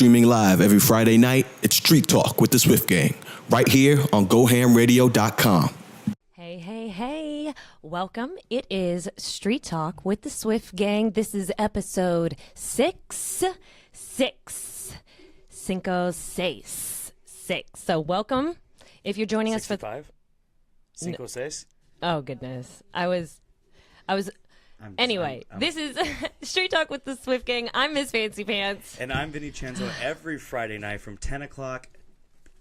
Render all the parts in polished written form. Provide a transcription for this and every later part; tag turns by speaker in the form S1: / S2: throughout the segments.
S1: streaming live every Friday night, it's Street Talk with the Swift Gang, right here on GoHamRadio.com.
S2: Hey, hey, hey. Welcome. It is Street Talk with the Swift Gang. This is episode 6. Cinco, seis. So welcome. If you're joining us for...
S3: 65? Cinco, seis?
S2: Oh, goodness. Anyway, this is Street Talk with the Swift Gang. I'm Miss Fancy Pants.
S3: And I'm Vinnie every Friday night from 10 o'clock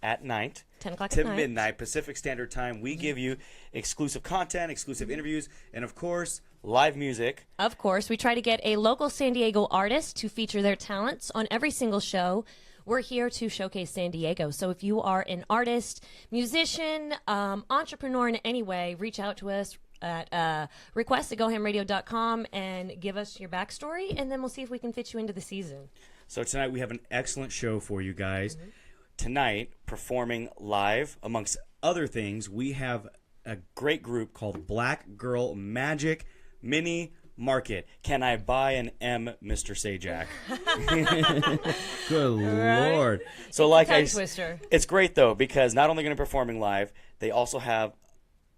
S3: at night.
S2: 10 o'clock
S3: to
S2: at night.
S3: midnight Pacific Standard Time. We give you exclusive content, exclusive interviews, and of course, live music.
S2: Of course, we try to get a local San Diego artist to feature their talents on every single show. We're here to showcase San Diego. So if you are an artist, musician, entrepreneur in any way, reach out to us at request@gohamradio.com and give us your backstory, and then we'll see if we can fit you into the season.
S3: So tonight we have an excellent show for you guys. Tonight, performing live, amongst other things, we have a great group called Black Girl Magic Mini Market. Can I buy an M, Mr. Sajak? Good Lord. So like it's great though, because not only going to be performing live, they also have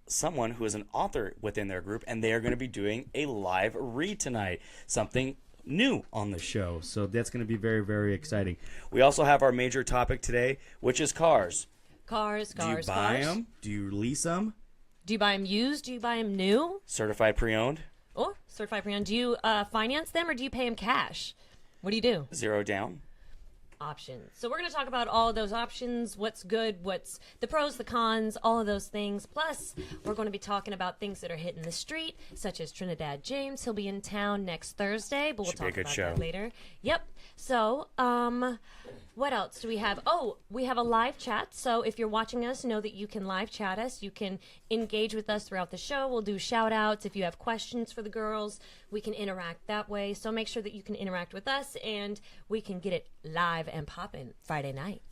S3: someone who is an author within their group, and they are going to be doing a live read tonight, something new on the show. So that's going to be very, very exciting. We also have our major topic today, which is cars.
S2: Cars.
S3: Do you buy them? Do you lease them?
S2: Do you buy them used? Do you buy them new?
S3: Certified pre-owned?
S2: Or certified pre-owned. Do you finance them, or do you pay them cash? What do you do?
S3: Zero down.
S2: Options. So we're going to talk about all of those options, what's good, what's the pros, the cons, all of those things. Plus, we're going to be talking about things that are hitting the street, such as Trinidad James. He'll be in town next Thursday, but we'll talk about that later. Yep. So, what else do we have? Oh, we have a live chat. So if you're watching us, know that you can live chat us. You can engage with us throughout the show. We'll do shout outs. If you have questions for the girls, we can interact that way. So make sure that you can interact with us, and we can get it live and popping Friday night.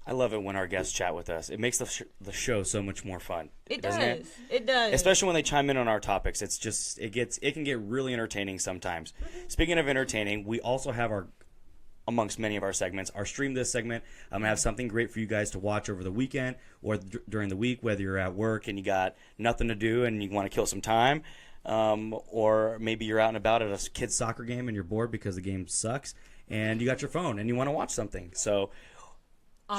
S3: I love it when our guests chat with us. It makes the show so much more fun.
S2: It does.
S3: It does. Especially when they chime in on our topics. It's just it can get really entertaining sometimes. Speaking of entertaining, we also have amongst many of our segments, our Stream This segment. I'm going to have something great for you guys to watch over the weekend or during the week, whether you're at work and you got nothing to do and you want to kill some time, or maybe you're out and about at a kid's soccer game and you're bored because the game sucks, and you got your phone and you want to watch something. So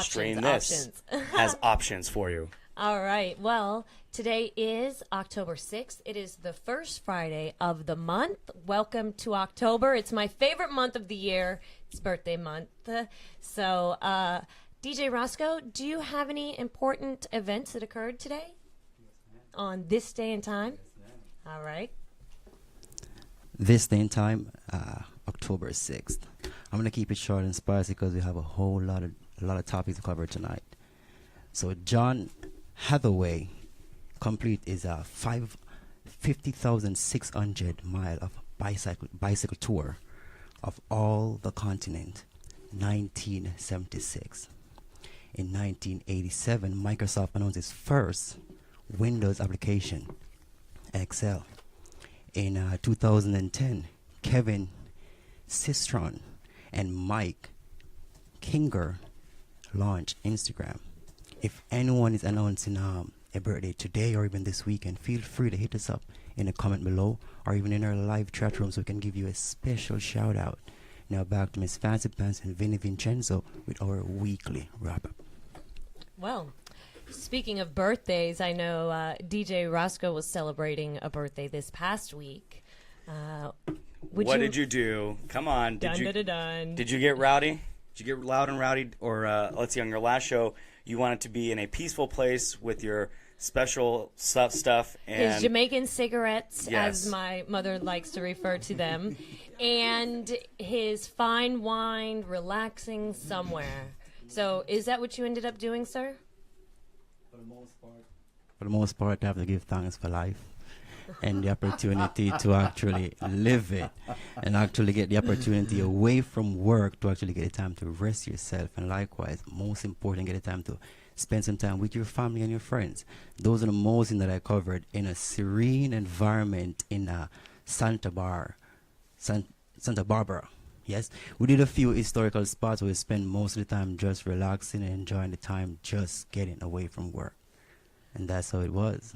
S3: Stream This has options for you.
S2: All right. Well, today is October 6th. It is the first Friday of the month. Welcome to October. It's my favorite month of the year. It's birthday month. So, DJ Roscoe, do you have any important events that occurred today on this day and time? All right.
S4: This day and time, October 6th. I'm going to keep it short and spicy because we have a lot of topics to cover tonight. So, John Hathaway complete is a 50,600 mile of bicycle tour of all the continent, 1976. In 1987, Microsoft announced its first Windows application, Excel. In 2010, Kevin Systrom and Mike Kinger launched Instagram. If anyone is announcing a birthday today or even this weekend, feel free to hit us up in a comment below or even in our live chat room so we can give you a special shout out. Now back to Miss Fancy Pants and Vinnie Vincenzo with our weekly wrap up.
S2: Well, speaking of birthdays, I know DJ Roscoe was celebrating a birthday this past week.
S3: What did you do? Come on. Did you get rowdy? Did you get loud and rowdy? Or let's see, on your last show, you wanted to be in a peaceful place with your special stuff. And
S2: his Jamaican cigarettes, yes, as my mother likes to refer to them, and his fine wine, relaxing somewhere. So is that what you ended up doing, sir?
S4: For the most part, I have to give thanks for life and the opportunity to actually live it and actually get the opportunity away from work to actually get the time to rest yourself, and likewise, most important, get the time to spend some time with your family and your friends. Those are the most things that I covered in a serene environment in Santa Barbara, Yes, we did a few historical spots where we spent most of the time just relaxing and enjoying the time, just getting away from work. And that's how it was.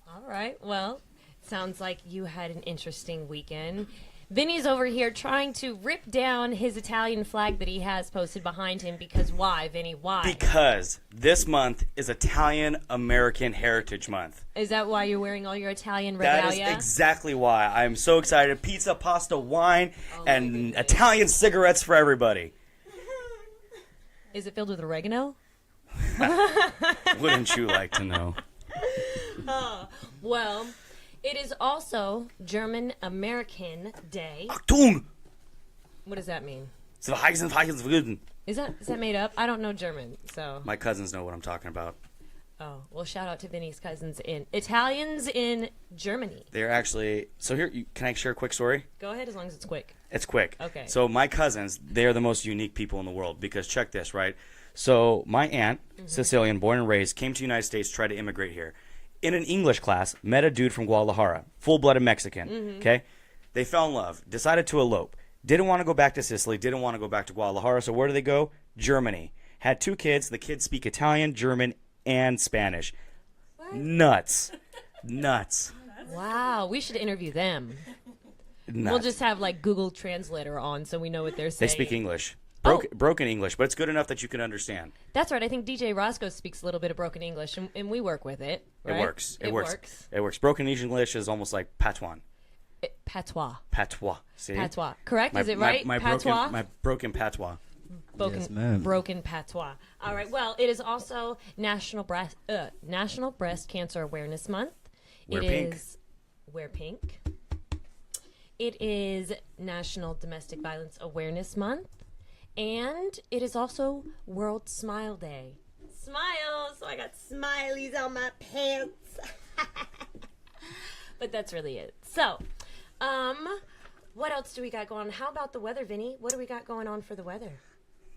S2: All right. Well, sounds like you had an interesting weekend. Vinny's over here trying to rip down his Italian flag that he has posted behind him because why, Vinny? Why?
S3: Because this month is Italian American Heritage Month.
S2: Is that why you're wearing all your Italian regalia?
S3: That is exactly why. I'm so excited. Pizza, pasta, wine, and Italian cigarettes for everybody.
S2: Is it filled with oregano?
S3: Wouldn't you like to know?
S2: Well, it is also German American Day.
S3: Achtung!
S2: What does that mean?
S3: My
S2: Is that made up? I don't know German, so.
S3: cousins know what I'm talking about.
S2: Oh, well, shout out to Vinny's cousins in Italians in Germany.
S3: They're actually here. Can I share a quick story?
S2: Go ahead, as long as it's quick.
S3: It's quick.
S2: Okay.
S3: So my cousins, they are the most unique people in the world because check this, right? So my aunt, Sicilian, born and raised, came to the United States, tried to immigrate here. In an English class, met a dude from Guadalajara, full-blooded Mexican, okay? They fell in love, decided to elope. Didn't want to go back to Sicily, didn't want to go back to Guadalajara, so where do they go? Germany. Had 2 kids. The kids speak Italian, German, and Spanish.
S2: What?
S3: Nuts. Nuts.
S2: Wow, we should interview them.
S3: Nuts.
S2: We'll just have, like, Google Translator on so we know what they're saying.
S3: They speak English.
S2: Oh.
S3: Broken English, but it's good enough that you can understand.
S2: That's right. I think DJ Roscoe speaks a little bit of broken English, and we work with it. Right?
S3: It works.
S2: It works.
S3: It works. Broken English is almost like patois.
S2: Patois.
S3: Patois. See?
S2: Patois. Correct? Is it right? Patois?
S3: My broken patois.
S4: Yes, ma'am.
S2: Broken patois. All right. Well, it is also National Breast Cancer Awareness Month.
S3: Wear
S2: It
S3: pink.
S2: is Wear Pink. It is National Domestic Violence Awareness Month. And it is also World Smile Day. Smile! So I got smileys on my pants. But that's really it. So, what else do we got going on? How about the weather, Vinny? What do we got going on for the weather?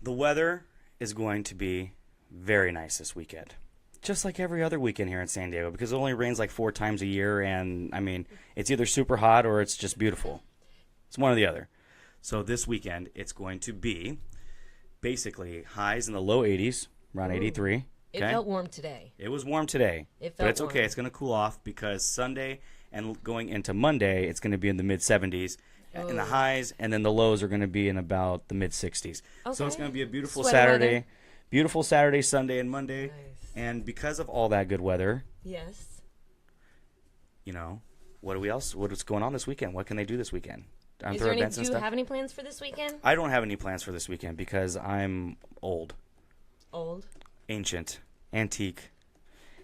S3: The weather is going to be very nice this weekend. Just like every other weekend here in San Diego, because it only rains like 4 times a year, and I mean, it's either super hot or it's just beautiful. It's one or the other. So this weekend, it's going to be basically highs in the low 80s, around 83.
S2: It felt warm today.
S3: It was warm today.
S2: It
S3: but
S2: felt
S3: it's okay.
S2: warm.
S3: It's going to cool off because Sunday and going into Monday, it's going to be in the mid 70s in the highs, and then the lows are going to be in about the mid 60s. So it's
S2: Okay.
S3: going to be a beautiful
S2: Sweater
S3: Saturday.
S2: weather.
S3: Beautiful Saturday, Sunday, and Monday.
S2: Nice.
S3: And because of all that good weather,
S2: Yes.
S3: you know, what's going on this weekend? What can they do this weekend?
S2: Do you
S3: stuff.
S2: have any plans for this weekend?
S3: I don't have any plans for this weekend because I'm old,
S2: Old.
S3: ancient, antique,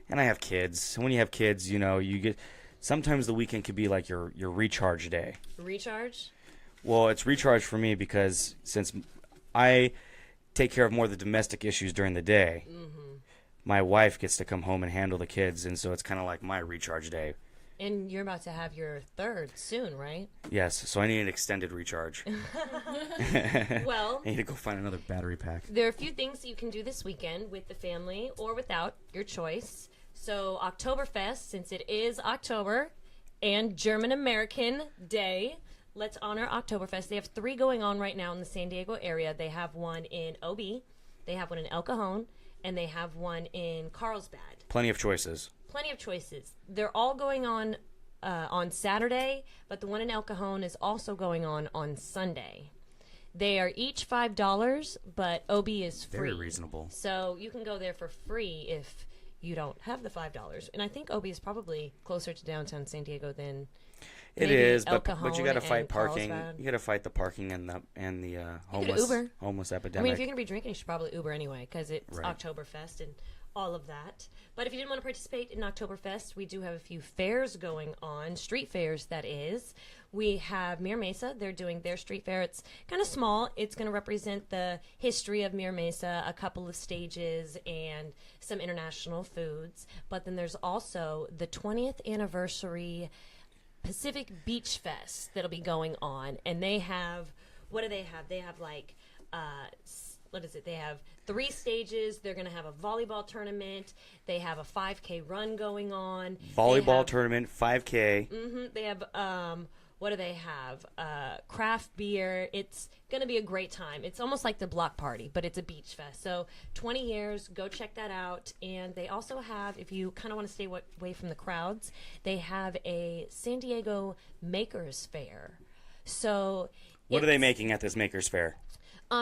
S3: and I have kids. And when you have kids, you know, you get sometimes the weekend could be like your recharge day.
S2: Recharge?
S3: Well, it's recharge for me because since I take care of more of the domestic issues during the day, my wife gets to come home and handle the kids, and so it's kind of like my recharge day.
S2: And you're about to have your 3rd soon, right?
S3: Yes, so I need an extended recharge.
S2: Well,
S3: I need to go find another battery pack.
S2: there are a few things that you can do this weekend with the family or without, your choice. So Oktoberfest, since it is October and German American Day, let's honor Oktoberfest. They have 3 going on right now in the San Diego area. They have one in OB, they have one in El Cajon, and they have one in Carlsbad.
S3: Plenty of choices.
S2: Plenty of choices. They're all going on Saturday, but the one in El Cajon is also going on Sunday. They are each $5, but OB is free.
S3: Very reasonable.
S2: So you can go there for free if you don't have the $5. And I think OB is probably closer to downtown San Diego than
S3: It
S2: maybe
S3: is,
S2: El
S3: but you
S2: Cajon
S3: got to fight
S2: and
S3: parking.
S2: Carlsbad.
S3: You got to fight the parking and the
S2: could Uber.
S3: homeless
S2: I
S3: epidemic.
S2: mean, if you're going to be drinking, you should probably Uber anyway because it's
S3: Right.
S2: Oktoberfest and all of that. But if you didn't want to participate in Oktoberfest, we do have a few fairs going on, street fairs, that is. We have Mira Mesa. They're doing their street fair. It's kind of small. It's going to represent the history of Mira Mesa, a couple of stages, and some international foods. But then there's also the 20th anniversary Pacific Beach Fest that'll be going on. And they have, what do they have? They have like, what is it? They have 3 stages. They're going to have a volleyball tournament. They have a 5K run going on.
S3: Volleyball tournament, 5K.
S2: They have What do they have? Craft beer. It's going to be a great time. It's almost like the block party, but it's a beach fest. So 20 years, go check that out. And they also have, if you kind of want to stay away from the crowds, they have a San Diego Makers Fair. So
S3: What are they making at this Makers Fair?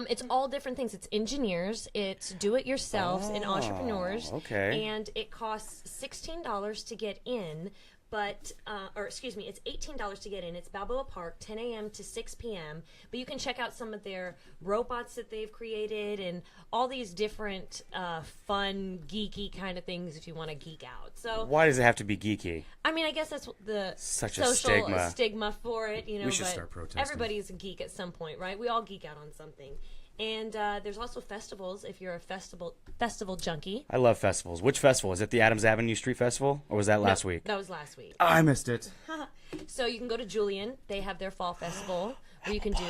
S2: It's all different things. It's engineers, it's do-it-yourselves, and entrepreneurs.
S3: Okay.
S2: And it costs $16 to get in, but it's $18 to get in. It's Balboa Park, 10 a.m. to 6 p.m. But you can check out some of their robots that they've created and all these different fun, geeky kind of things if you want to geek out. So
S3: Why does it have to be geeky?
S2: I mean, I guess that's the
S3: Such a
S2: social
S3: stigma.
S2: for it. You know,
S3: We should
S2: but
S3: start protesting.
S2: everybody's a geek at some point, right? We all geek out on something. And there's also festivals if you're a festival junkie.
S3: I love festivals. Which festival? Is it the Adams Avenue Street Festival, or was that last week?
S2: That was last week.
S3: I missed it.
S2: So you can go to Julian. They have their fall festival where you can do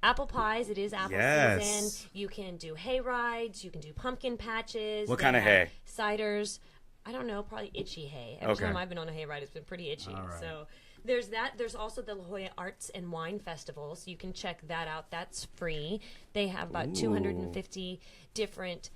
S2: apple pies. It is apple
S3: Yes.
S2: season. You can do hay rides. You can do pumpkin patches.
S3: What
S2: They
S3: kind of
S2: have
S3: hay?
S2: Ciders. I don't know. Probably itchy hay. Every
S3: Okay.
S2: time I've been on a hay ride, it's been pretty itchy.
S3: All right.
S2: So there's that. There's also the La Jolla Arts and Wine Festival. So you can check that out. That's free. They have about 250 different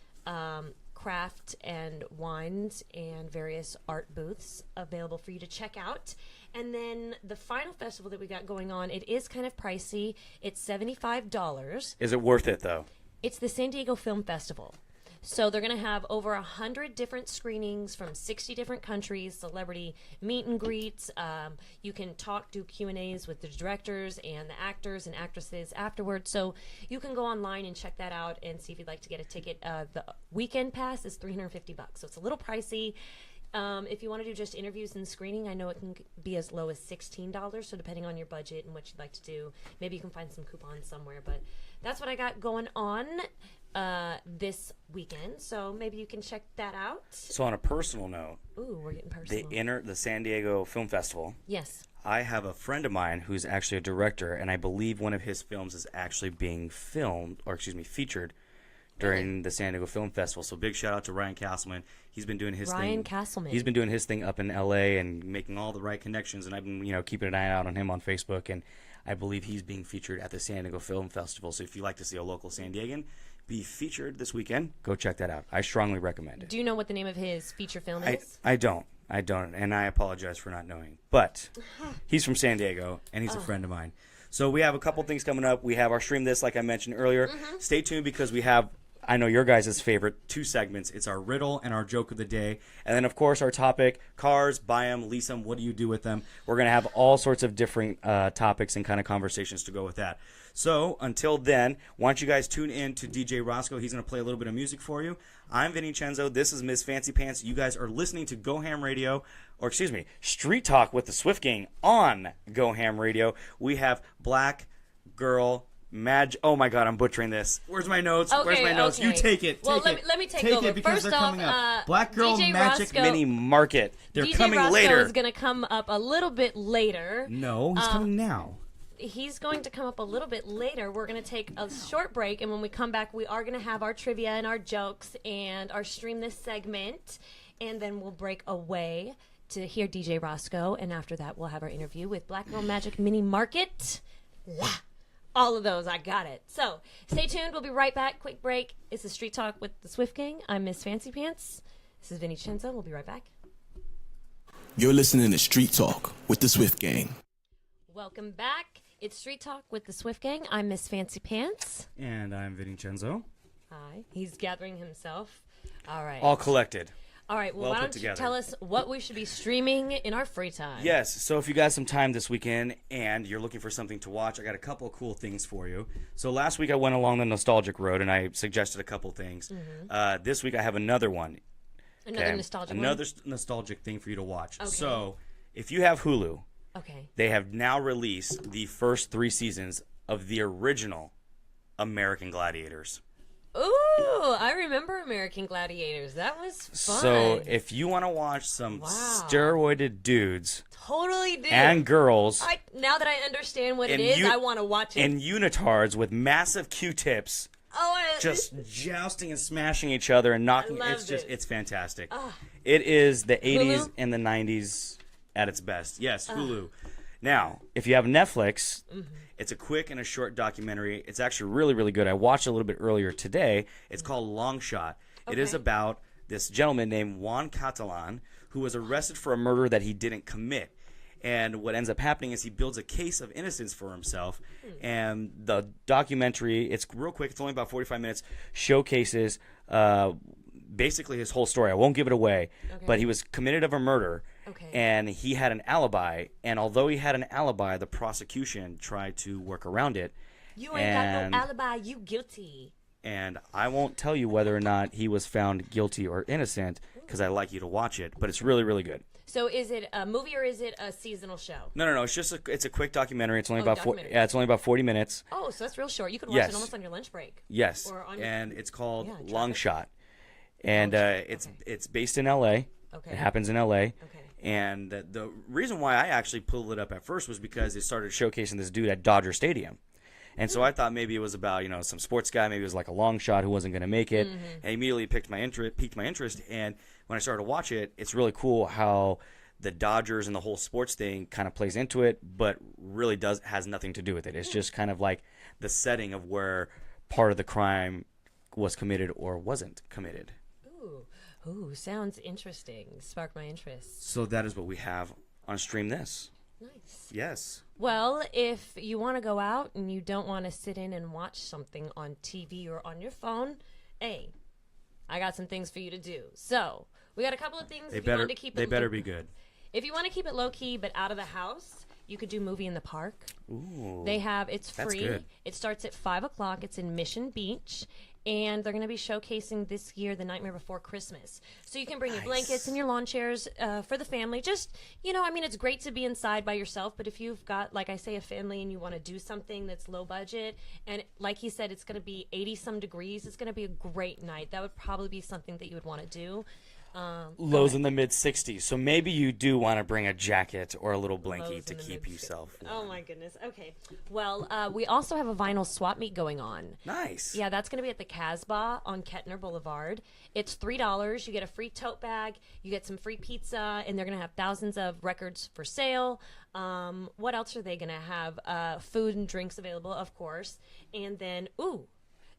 S2: craft and wines and various art booths available for you to check out. And then the final festival that we got going on, it is kind of pricey. It's $75.
S3: Is it worth it though?
S2: It's the San Diego Film Festival. So they're going to have over 100 different screenings from 60 different countries, celebrity meet and greets. You can do Q&As with the directors and the actors and actresses afterwards. So you can go online and check that out and see if you'd like to get a ticket. The weekend pass is $350, so it's a little pricey. If you want to do just interviews and screening, I know it can be as low as $16. So depending on your budget and what you'd like to do, maybe you can find some coupons somewhere. But that's what I got going on this weekend. So maybe you can check that out.
S3: So on a personal note,
S2: Ooh, we're getting personal.
S3: the San Diego Film Festival.
S2: Yes.
S3: I have a friend of mine who's actually a director, and I believe one of his films is actually being featured during the San Diego Film Festival. So big shout out to Ryan Castleman. He's been doing his thing.
S2: Ryan Castleman.
S3: He's been doing his thing up in LA and making all the right connections, and I've been, keeping an eye out on him on Facebook, and I believe he's being featured at the San Diego Film Festival. So if you like to see a local San Diegan be featured this weekend, go check that out. I strongly recommend it.
S2: Do you know what the name of his feature film is?
S3: I don't, and I apologize for not knowing. But he's from San Diego, and he's a friend of mine. So we have a couple things coming up. We have our Stream This, like I mentioned earlier. Stay tuned because we have, I know your guys' favorite, 2 segments. It's our riddle and our joke of the day. And then, of course, our topic, cars, buy them, lease them, what do you do with them? We're going to have all sorts of different topics and kind of conversations to go with that. So until then, why don't you guys tune in to DJ Roscoe. He's going to play a little bit of music for you. I'm Vinnie Cenzo. This is Miss Fancy Pants. You guys are listening to Go Ham Radio, Street Talk with the Swift Gang on Go Ham Radio. We have Black Girl oh my God, I'm butchering this. Where's my notes?
S2: Okay,
S3: Where's my notes?
S2: okay.
S3: You take it.
S2: Well,
S3: Take it.
S2: let me take
S3: Take
S2: over.
S3: it because
S2: First
S3: they're
S2: off,
S3: coming up. Black Girl
S2: DJ
S3: Magic
S2: Roscoe,
S3: Mini Market. They're
S2: DJ
S3: coming
S2: Roscoe
S3: later.
S2: is going to come up a little bit later.
S3: No, he's coming now.
S2: He's going to come up a little bit later. We're going to take a short break, and when we come back, we are going to have our trivia and our jokes and our Stream This segment, and then we'll break away to hear DJ Roscoe, and after that, we'll have our interview with Black Girl Magic Mini Market. All of those, I got it. So, stay tuned. We'll be right back. Quick break. It's the Street Talk with the Swift Gang. I'm Miss Fancy Pants. This is Vinnie Cenzo. We'll be right back.
S1: You're listening to Street Talk with the Swift Gang.
S2: Welcome back. It's Street Talk with the Swift Gang. I'm Miss Fancy Pants.
S3: And I'm Vinnie Cenzo.
S2: Hi. He's gathering himself. All right.
S3: All collected.
S2: All right. Well,
S3: well
S2: why
S3: put
S2: don't you
S3: together.
S2: tell us what we should be streaming in our free time?
S3: Yes, so if you got some time this weekend and you're looking for something to watch, I got a couple of cool things for you. So last week I went along the nostalgic road and I suggested a couple things. This week I have another one.
S2: Another nostalgic one?
S3: Another nostalgic thing for you to watch.
S2: Okay.
S3: So if you have Hulu,
S2: Okay.
S3: they have now released the first 3 seasons of the original American Gladiators.
S2: Ooh, I remember American Gladiators. That was fun.
S3: So if you want to watch some steroided dudes
S2: totally do.
S3: and girls
S2: now that I understand what it
S3: And
S2: is,
S3: you-
S2: I want to watch it.
S3: in unitards with massive Q-tips just jousting and smashing each other and knocking.
S2: I love
S3: It's fantastic. It is the 80s
S2: Hulu?
S3: and the 90s at its best. Yes, Hulu. Now, if you have Netflix, it's a quick and a short documentary. It's actually really, really good. I watched it a little bit earlier today. It's called Long Shot. It is about this gentleman named Juan Catalan who was arrested for a murder that he didn't commit. And what ends up happening is he builds a case of innocence for himself. And the documentary, it's real quick. It's only about 45 minutes, showcases basically his whole story. I won't give it away, but he was committed of a murder. And he had an alibi. And although he had an alibi, the prosecution tried to work around it.
S2: You ain't got no alibi. You guilty.
S3: And I won't tell you whether or not he was found guilty or innocent because I'd like you to watch it. But it's really, really good.
S2: So is it a movie or is it a seasonal show?
S3: No. It's just it's a quick documentary. It's only it's only about 40 minutes.
S2: Oh, so that's real short. You could watch it almost on your lunch break.
S3: Yes.
S2: Or on
S3: and it's called Long Shot. And it's based in L.A. It happens in L.A. And the reason why I actually pulled it up at first was because it started showcasing this dude at Dodger Stadium. And so I thought maybe it was about, some sports guy, maybe it was like a long shot who wasn't going to make it. And immediately piqued my interest. And when I started to watch it, it's really cool how the Dodgers and the whole sports thing kind of plays into it, but really has nothing to do with it. It's just kind of like the setting of where part of the crime was committed or wasn't committed.
S2: Ooh, sounds interesting. Sparked my interest.
S3: So that is what we have on Stream This.
S2: Nice.
S3: Yes.
S2: Well, if you want to go out and you don't want to sit in and watch something on TV or on your phone, hey, I got some things for you to do. So we got a couple of things.
S3: They better be good.
S2: If you want to keep it low key but out of the house, you could do Movie in the Park.
S3: Ooh.
S2: It's free.
S3: That's good.
S2: It starts at 5:00. It's in Mission Beach. And they're going to be showcasing this year The Nightmare Before Christmas. So you can bring your blankets and your lawn chairs for the family. Just, it's great to be inside by yourself. But if you've got, like I say, a family and you want to do something that's low budget, and like he said, it's going to be 80-some degrees, it's going to be a great night. That would probably be something that you would want to do.
S3: Lows in the mid-60s, so maybe you do want to bring a jacket or a little blankie to keep yourself warm.
S2: Oh my goodness. Okay. Well, we also have a vinyl swap meet going on.
S3: Nice.
S2: Yeah, that's going to be at the Casbah on Kettner Boulevard. It's $3. You get a free tote bag. You get some free pizza, and they're going to have thousands of records for sale. What else are they going to have? Food and drinks available, of course. And then,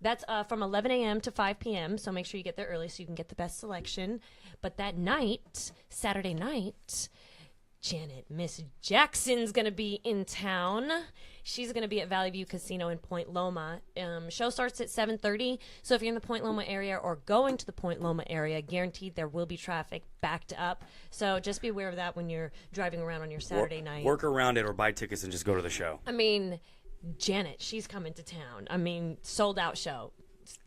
S2: that's from 11 a.m. to 5 p.m., so make sure you get there early so you can get the best selection. But that night, Saturday night, Miss Jackson's going to be in town. She's going to be at Valley View Casino in Point Loma. Show starts at 7:30, so if you're in the Point Loma area or going to the Point Loma area, guaranteed there will be traffic backed up. So just be aware of that when you're driving around on your Saturday night.
S3: Work around it or buy tickets and just go to the show.
S2: I mean, Janet, she's coming to town. I mean, sold out show.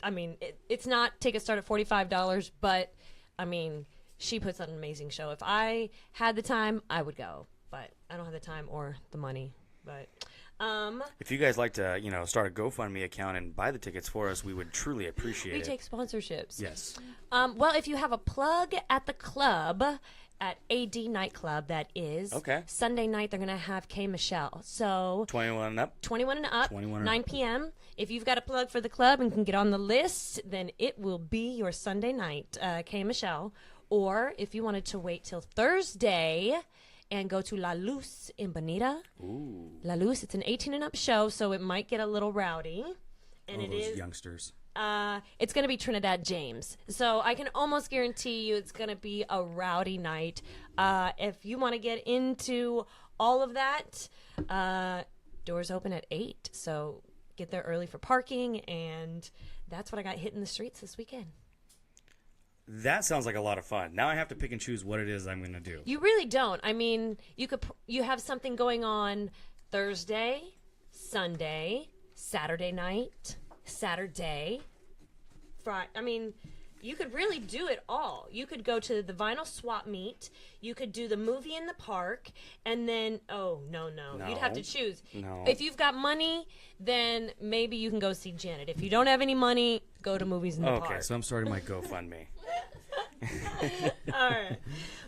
S2: I mean, it's not tickets start at $45, but I mean, she puts on an amazing show. If I had the time, I would go, but I don't have the time or the money. But
S3: if you guys like to, start a GoFundMe account and buy the tickets for us, we would truly appreciate it.
S2: We take sponsorships.
S3: Yes.
S2: Well, if you have a plug at the club, at AD Nightclub, that is.
S3: Okay.
S2: Sunday night, they're going to have K. Michelle. So
S3: 21 and up?
S2: 21 and up,
S3: 21 and
S2: 9
S3: up.
S2: p.m. If you've got a plug for the club and can get on the list, then it will be your Sunday night, K. Michelle. Or if you wanted to wait till Thursday and go to La Luz in Bonita.
S3: Ooh.
S2: La Luz, it's an 18 and up show, so it might get a little rowdy. And
S3: it is youngsters.
S2: It's going to be Trinidad James. So I can almost guarantee you it's going to be a rowdy night. If you want to get into all of that, doors open at 8. So get there early for parking, and that's what I got hitting the streets this weekend.
S3: That sounds like a lot of fun. Now I have to pick and choose what it is I'm going to do.
S2: You really don't. I mean, you have something going on Thursday, Sunday, Saturday night, Saturday, Friday. I mean, you could really do it all. You could go to the vinyl swap meet. You could do the movie in the park, and then no. You'd have to choose.
S3: No.
S2: If you've got money, then maybe you can go see Janet. If you don't have any money, go to movies in the park.
S3: Okay, so I'm starting my GoFundMe.
S2: All right.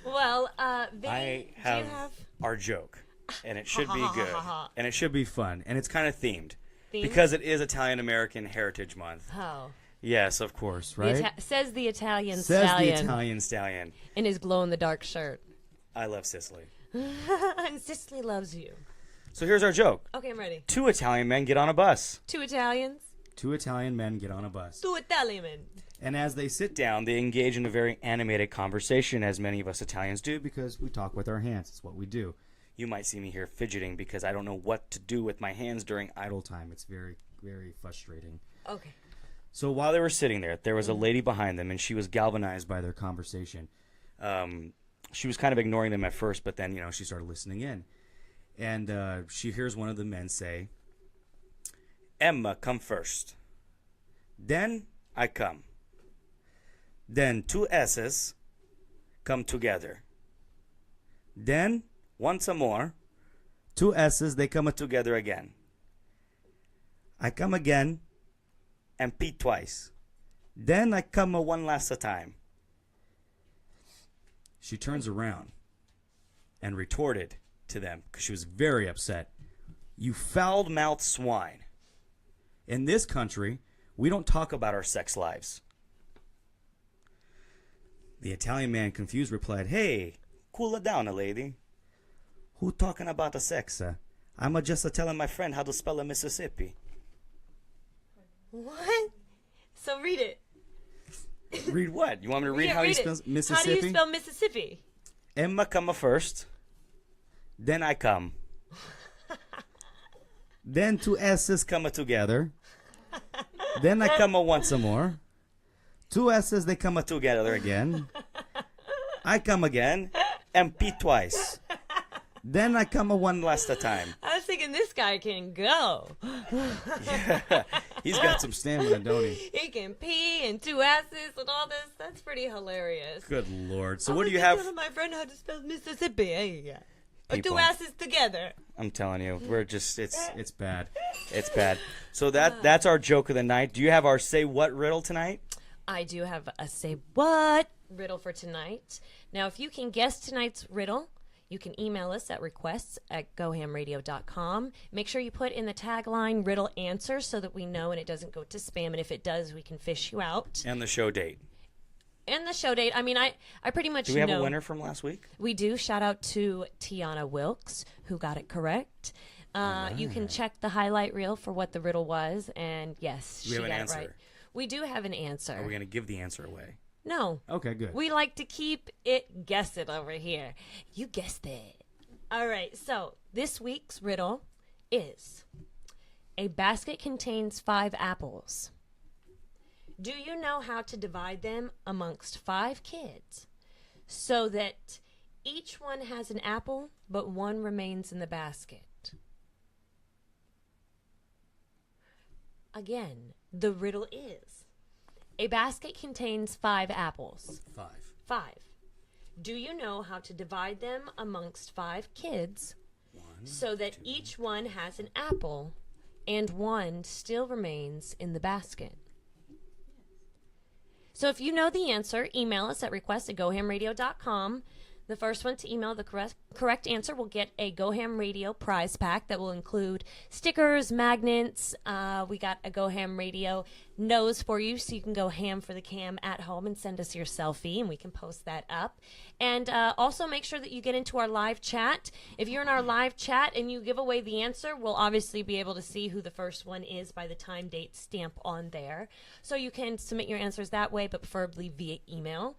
S2: Well, Vinnie,
S3: I
S2: do you have
S3: our joke, and it should be good, and it should be fun, and it's kind of themed.
S2: Themed?
S3: Because it is Italian American Heritage Month.
S2: Oh.
S3: Yes, of course, right?
S2: Says the Italian
S3: Says
S2: stallion.
S3: the Italian stallion.
S2: In his glow-in-the-dark shirt.
S3: I love Sicily.
S2: And Sicily loves you.
S3: So here's our joke.
S2: Okay, I'm ready.
S3: 2 Italian men get on a bus.
S2: 2 Italians.
S3: 2 Italian men get on a bus.
S2: 2 Italian men.
S3: And as they sit down, they engage in a very animated conversation, as many of us Italians do, because we talk with our hands. It's what we do. You might see me here fidgeting because I don't know what to do with my hands during idle time. It's very, very frustrating.
S2: Okay.
S3: So while they were sitting there was a lady behind them, and she was galvanized by their conversation. She was kind of ignoring them at first, but then, she started listening in. And she hears one of the men say, Emma, come first. Then I come. Then 2 S's come together. Then, once more, 2 S's, they come together again. I come again and P twice. Then I come one last time. She turns around and retorted to them, because she was very upset. You foul-mouthed swine. In this country, we don't talk about our sex lives. The Italian man, confused, replied, Hey, cool it down, lady. Who talking about the sex? I'm just telling my friend how to spell a Mississippi.
S2: What? So read it.
S3: Read what? You want me to read how you spell Mississippi?
S2: How do you spell Mississippi?
S3: Emma come first. Then I come. Then 2 S's come together. Then I come once more. 2 S's, they come together again. I come again and P twice. Then I come one last time.
S2: I was thinking this guy can go.
S3: Yeah, he's got some stamina, don't he?
S2: He can pee and 2 S's and all this. That's pretty hilarious.
S3: Good Lord. So what do you have?
S2: Telling my friend how to spell Mississippi. Hey, or
S3: People.
S2: 2 S's together.
S3: I'm telling you, we're just it's bad. It's bad. So that's our joke of the night. Do you have our say what riddle tonight?
S2: I do have a say what riddle for tonight. Now, if you can guess tonight's riddle, you can email us at requests@gohamradio.com. Make sure you put in the tagline riddle answer so that we know and it doesn't go to spam. And if it does, we can fish you out.
S3: And the show date.
S2: And the show date. I mean, I pretty much know.
S3: Do we have a winner from last week?
S2: We do. Shout out to Tiana Wilkes, who got it correct. You can check the highlight reel for what the riddle was. And yes,
S3: We have an
S2: got
S3: answer.
S2: it right. We do have an answer.
S3: Are we going to give the answer away?
S2: No.
S3: Okay, good.
S2: We like to keep it guessing over here. You guessed it. All right, so this week's riddle is: a basket contains 5 apples. Do you know how to divide them amongst 5 kids so that each one has an apple, but one remains in the basket? Again, the riddle is: a basket contains 5 apples. 5. Do you know how to divide them amongst 5 kids so that each one has an apple and one still remains in the basket? So if you know the answer, email us at request@gohamradio.com. The first one to email the correct answer will get a Go Ham Radio prize pack that will include stickers, magnets. We got a Go Ham Radio nose for you, so you can go ham for the cam at home and send us your selfie, and we can post that up. And also make sure that you get into our live chat. If you're in our live chat and you give away the answer, we'll obviously be able to see who the first one is by the time, date stamp on there. So you can submit your answers that way, but preferably via email.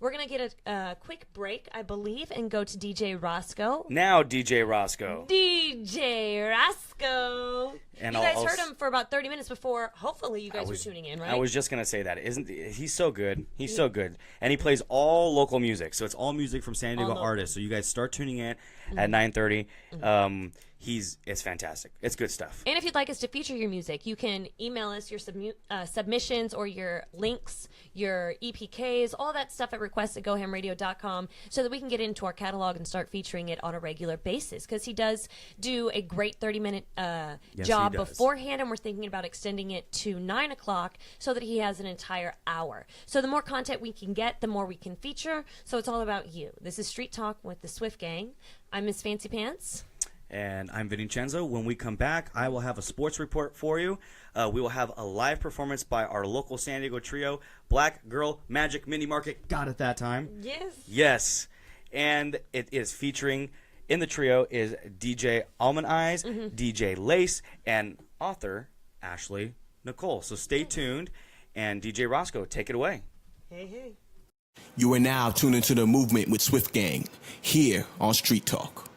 S2: We're going to get a quick break, I believe, and go to DJ Roscoe.
S3: Now DJ Roscoe.
S2: DJ Roscoe.
S3: And
S2: you guys heard him for about 30 minutes before. Hopefully you guys were tuning in, right?
S3: I was just going to say that. He's so good. He's so good. And he plays all local music. So it's all music from San Diego artists. So you guys start tuning in at 9:30. It's fantastic. It's good stuff.
S2: And if you'd like us to feature your music, you can email us your submissions or your links, your EPKs, all that stuff at request@gohamradio.com so that we can get into our catalog and start featuring it on a regular basis. Because he does do a great 30-minute job beforehand, and we're thinking about extending it to 9 o'clock so that he has an entire hour. So the more content we can get, the more we can feature. So it's all about you. This is Street Talk with the Swift Gang. I'm Miss Fancy Pants.
S3: And I'm Vinnie. When we come back, I will have a sports report for you. We will have a live performance by our local San Diego trio, Black Girl Magic Mini Market. Got it that time.
S2: Yes.
S3: Yes. And it is featuring In the trio is DJ Almond Eyes, DJ Lace, and author Ashley Nicole. So stay tuned, and DJ Roscoe, take it away.
S2: Hey.
S1: You are now tuned into the movement with Swift Gang here on Street Talk.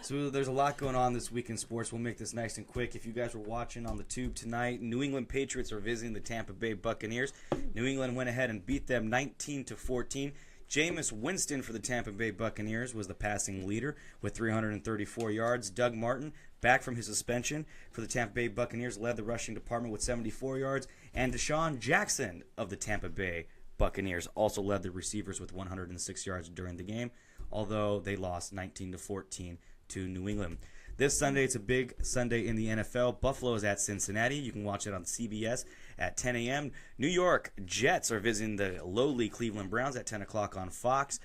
S3: So there's a lot going on this week in sports. We'll make this nice and quick. If you guys were watching on the tube tonight, New England Patriots are visiting the Tampa Bay Buccaneers. New England went ahead and beat them 19-14. Jameis Winston for the Tampa Bay Buccaneers was the passing leader with 334 yards. Doug Martin, back from his suspension for the Tampa Bay Buccaneers, led the rushing department with 74 yards. And Deshaun Jackson of the Tampa Bay Buccaneers also led the receivers with 106 yards during the game, although they lost 19-14 to New England. This Sunday, it's a big Sunday in the NFL. Buffalo is at Cincinnati. You can watch it on CBS at 10 a.m. New York Jets are visiting the lowly Cleveland Browns at 10 o'clock on Fox.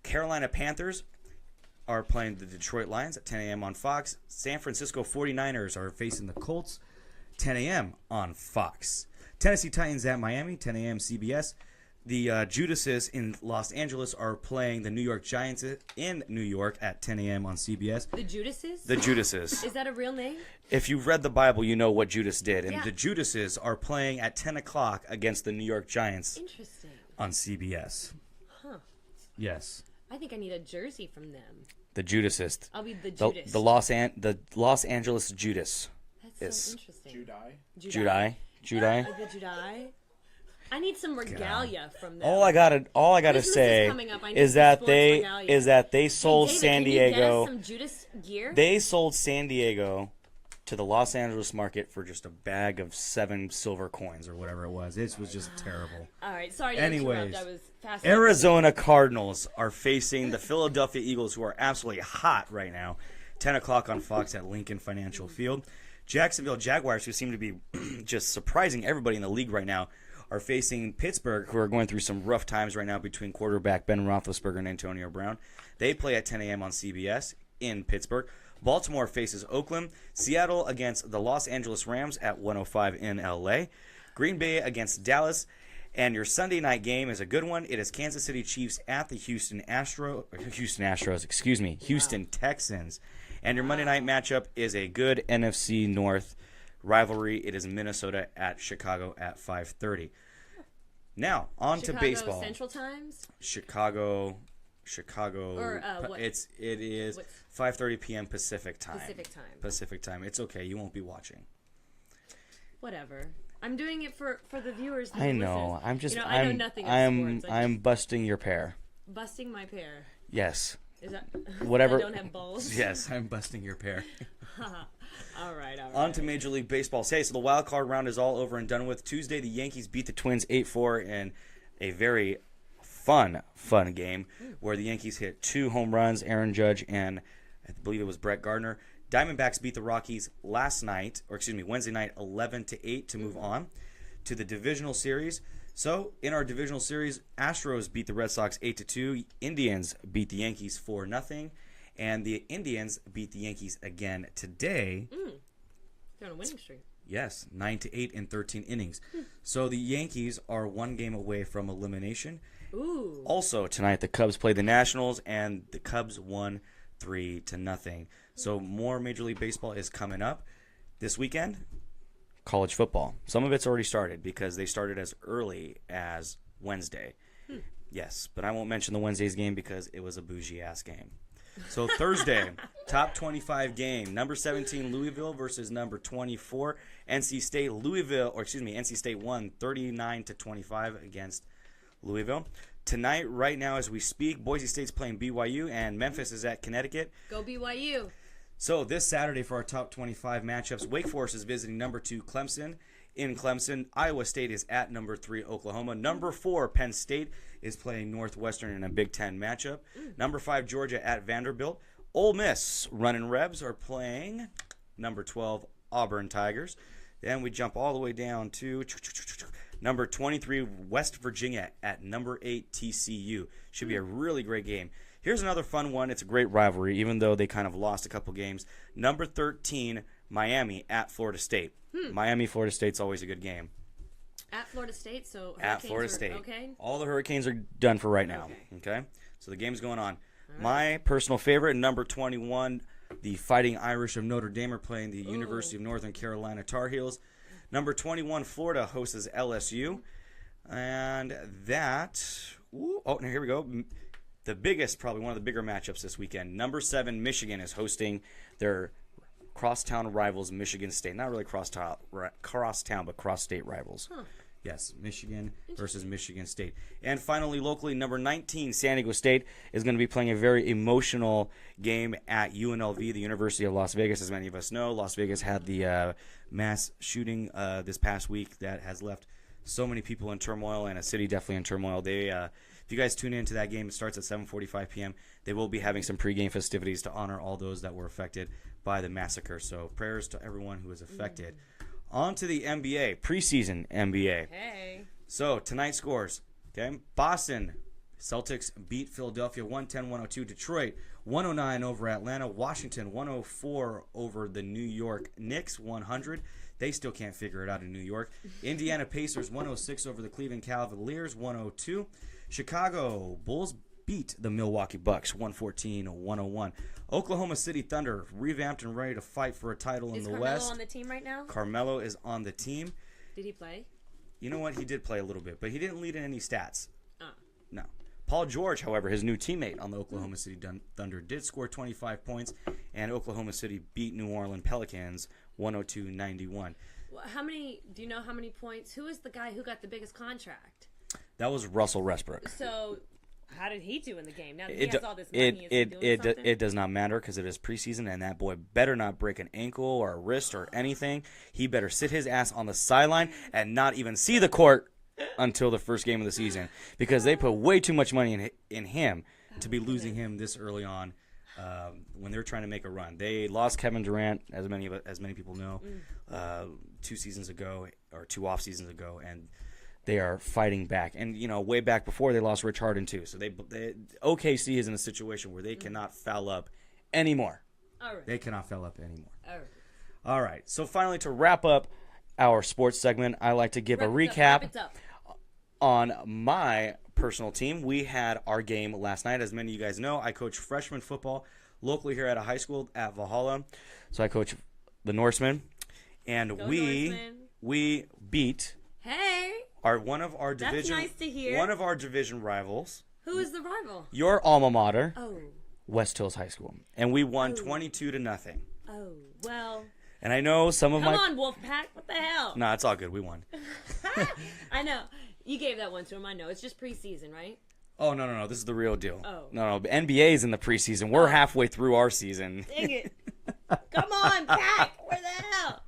S3: Carolina Panthers are playing the Detroit Lions at 10 a.m. on Fox. San Francisco 49ers are facing the Colts 10 a.m. on Fox. Tennessee Titans at Miami, 10 a.m. CBS. The Judases in Los Angeles are playing the New York Giants in New York at 10 a.m. on CBS.
S2: The Judases?
S3: The Judases.
S2: Is that a real name?
S3: If you've read the Bible, you know what Judas did. And
S2: Yeah.
S3: the Judases are playing at 10 o'clock against the New York Giants
S2: Interesting.
S3: on CBS.
S2: Huh.
S3: Yes.
S2: I think I need a jersey from them.
S3: The Judases.
S2: I'll be the
S3: The,
S2: Judas.
S3: the Los Angeles Judas.
S2: That's
S3: is-
S2: so interesting.
S3: Judai. Judai.
S2: The Judai. I need some regalia from them.
S3: All I gotta
S2: Christmas is
S3: say
S2: coming up. I need
S3: is
S2: some
S3: that
S2: sports
S3: they
S2: regalia.
S3: is that they
S2: Hey,
S3: sold
S2: David,
S3: San
S2: can you get us
S3: Diego.
S2: some Judas gear?
S3: They sold San Diego to the Los Angeles market for just a bag of 7 silver coins or whatever it was. It was just terrible.
S2: All right, sorry to
S3: Anyways,
S2: interrupt. I was fascinated.
S3: Arizona Cardinals are facing the Philadelphia Eagles, who are absolutely hot right now. 10 o'clock on Fox at Lincoln Financial Field. Jacksonville Jaguars, who seem to be just surprising everybody in the league right now, are facing Pittsburgh, who are going through some rough times right now between quarterback Ben Roethlisberger and Antonio Brown. They play at 10 a.m. on CBS in Pittsburgh. Baltimore faces Oakland. Seattle against the Los Angeles Rams at 1:05 in L.A. Green Bay against Dallas. And your Sunday night game is a good one. It is Kansas City Chiefs at the Houston Texans. And your Monday night matchup is a good NFC North rivalry. It is Minnesota at Chicago at 5:30. Now, on to baseball.
S2: Central Times?
S3: Chicago.
S2: Or, what?
S3: It is
S2: What's-
S3: 5:30 p.m. Pacific time.
S2: Pacific time.
S3: It's okay. You won't be watching.
S2: Whatever. I'm doing it for the viewers.
S3: I know.
S2: Listeners.
S3: I'm just.
S2: You know, I know nothing about sports.
S3: I'm busting your pear.
S2: Busting my pear.
S3: Yes.
S2: Is that
S3: Whatever.
S2: I don't have balls?
S3: Yes, I'm busting your pear.
S2: All right.
S3: On to Major League Baseball. Hey, so the wild card round is all over and done with. Tuesday, the Yankees beat the Twins 8-4 in a very fun game where the Yankees hit 2 home runs, Aaron Judge and I believe it was Brett Gardner. Diamondbacks beat the Rockies Wednesday night 11-8 to move on to the divisional series. So, in our divisional series, Astros beat the Red Sox 8-2, Indians beat the Yankees 4-0, and the Indians beat the Yankees again today.
S2: They're on a winning streak.
S3: Yes, 9-8 in 13 innings. So the Yankees are 1 game away from elimination.
S2: Ooh.
S3: Also, tonight the Cubs play the Nationals, and the Cubs won 3-0. So more Major League Baseball is coming up this weekend. College football. Some of it's already started because they started as early as Wednesday. Yes, but I won't mention the Wednesday's game because it was a bougie-ass game. So Thursday, top 25 game. Number 17, Louisville versus number 24, NC State. NC State won 39-25 against Louisville. Tonight, right now as we speak, Boise State's playing BYU and Memphis is at Connecticut.
S2: Go BYU.
S3: So this Saturday for our top 25 matchups, Wake Forest is visiting number 2 Clemson in Clemson. Iowa State is at number 3 Oklahoma. Number 4 Penn State is playing Northwestern in a Big Ten matchup. Number 5 Georgia at Vanderbilt. Ole Miss Runnin' Rebs are playing number 12 Auburn Tigers. Then we jump all the way down to number 23 West Virginia at number 8 TCU. Should be a really great game. Here's another fun one. It's a great rivalry, even though they kind of lost a couple games. Number 13, Miami at Florida State. Miami, Florida State's always a good game.
S2: At Florida State, so
S3: At Florida State.
S2: Okay.
S3: All the Hurricanes are done for right now. Okay? So the game's going on. My personal favorite, number 21, the Fighting Irish of Notre Dame are playing the University of Northern Carolina Tar Heels. Number 21, Florida hosts LSU. And that, here we go. The biggest, probably one of the bigger matchups this weekend. Number 7, Michigan is hosting their crosstown rivals, Michigan State. Not really crosstown, but cross-state rivals. Huh. Yes, Michigan versus Michigan State. And finally, locally, number 19, San Diego State is going to be playing a very emotional game at UNLV, the University of Las Vegas. As many of us know, Las Vegas had the mass shooting this past week that has left so many people in turmoil, and a city definitely in turmoil. They, if you guys tune into that game, it starts at 7:45 p.m. They will be having some pregame festivities to honor all those that were affected by the massacre. So prayers to everyone who is affected. On to the NBA, preseason NBA.
S2: Hey.
S3: So tonight's scores. Okay, Boston Celtics beat Philadelphia 110-102. Detroit 109 over Atlanta. Washington 104 over the New York Knicks 100. They still can't figure it out in New York. Indiana Pacers 106 over the Cleveland Cavaliers 102. Chicago Bulls beat the Milwaukee Bucks 114-101. Oklahoma City Thunder revamped and ready to fight for a title in the West.
S2: Is Carmelo on the team right now?
S3: Carmelo is on the team.
S2: Did he play?
S3: You know what? He did play a little bit, but he didn't lead in any stats.
S2: Oh.
S3: No. Paul George, however, his new teammate on the Oklahoma City Thunder, did score 25 points, and Oklahoma City beat New Orleans Pelicans 102-91.
S2: Well, do you know how many points? Who is the guy who got the biggest contract?
S3: That was Russell Westbrook.
S2: So, how did he do in the game? Now that he has all this money, is he doing something?
S3: It does not matter because it is preseason, and that boy better not break an ankle or a wrist or anything. He better sit his ass on the sideline and not even see the court until the first game of the season, because they put way too much money in him to be losing him this early on when they're trying to make a run. They lost Kevin Durant, as many people know, 2 seasons ago or 2 off seasons ago, and they are fighting back. And, way back before, they lost Rich Harden, too. So OKC is in a situation where they cannot foul up anymore.
S2: All right.
S3: They cannot foul up anymore.
S2: All right.
S3: All right. So, finally, to wrap up our sports segment, I like to give a recap.
S2: Wrap it up.
S3: On my personal team, we had our game last night. As many of you guys know, I coach freshman football locally here at a high school at Valhalla. So I coach the Norsemen. And we beat one of our division.
S2: That's nice to hear.
S3: One of our division rivals.
S2: Who is the rival?
S3: Your alma mater.
S2: Oh.
S3: West Hills High School. And we won 22-0.
S2: Oh, well.
S3: And I know some of
S2: Come on, Wolfpack. What the hell?
S3: No, it's all good. We won.
S2: I know. You gave that one to him. I know. It's just preseason, right?
S3: Oh, no. This is the real deal.
S2: Oh.
S3: No. NBA's in the preseason. We're halfway through our season.
S2: Dang it. Come on, Pack. Where the hell?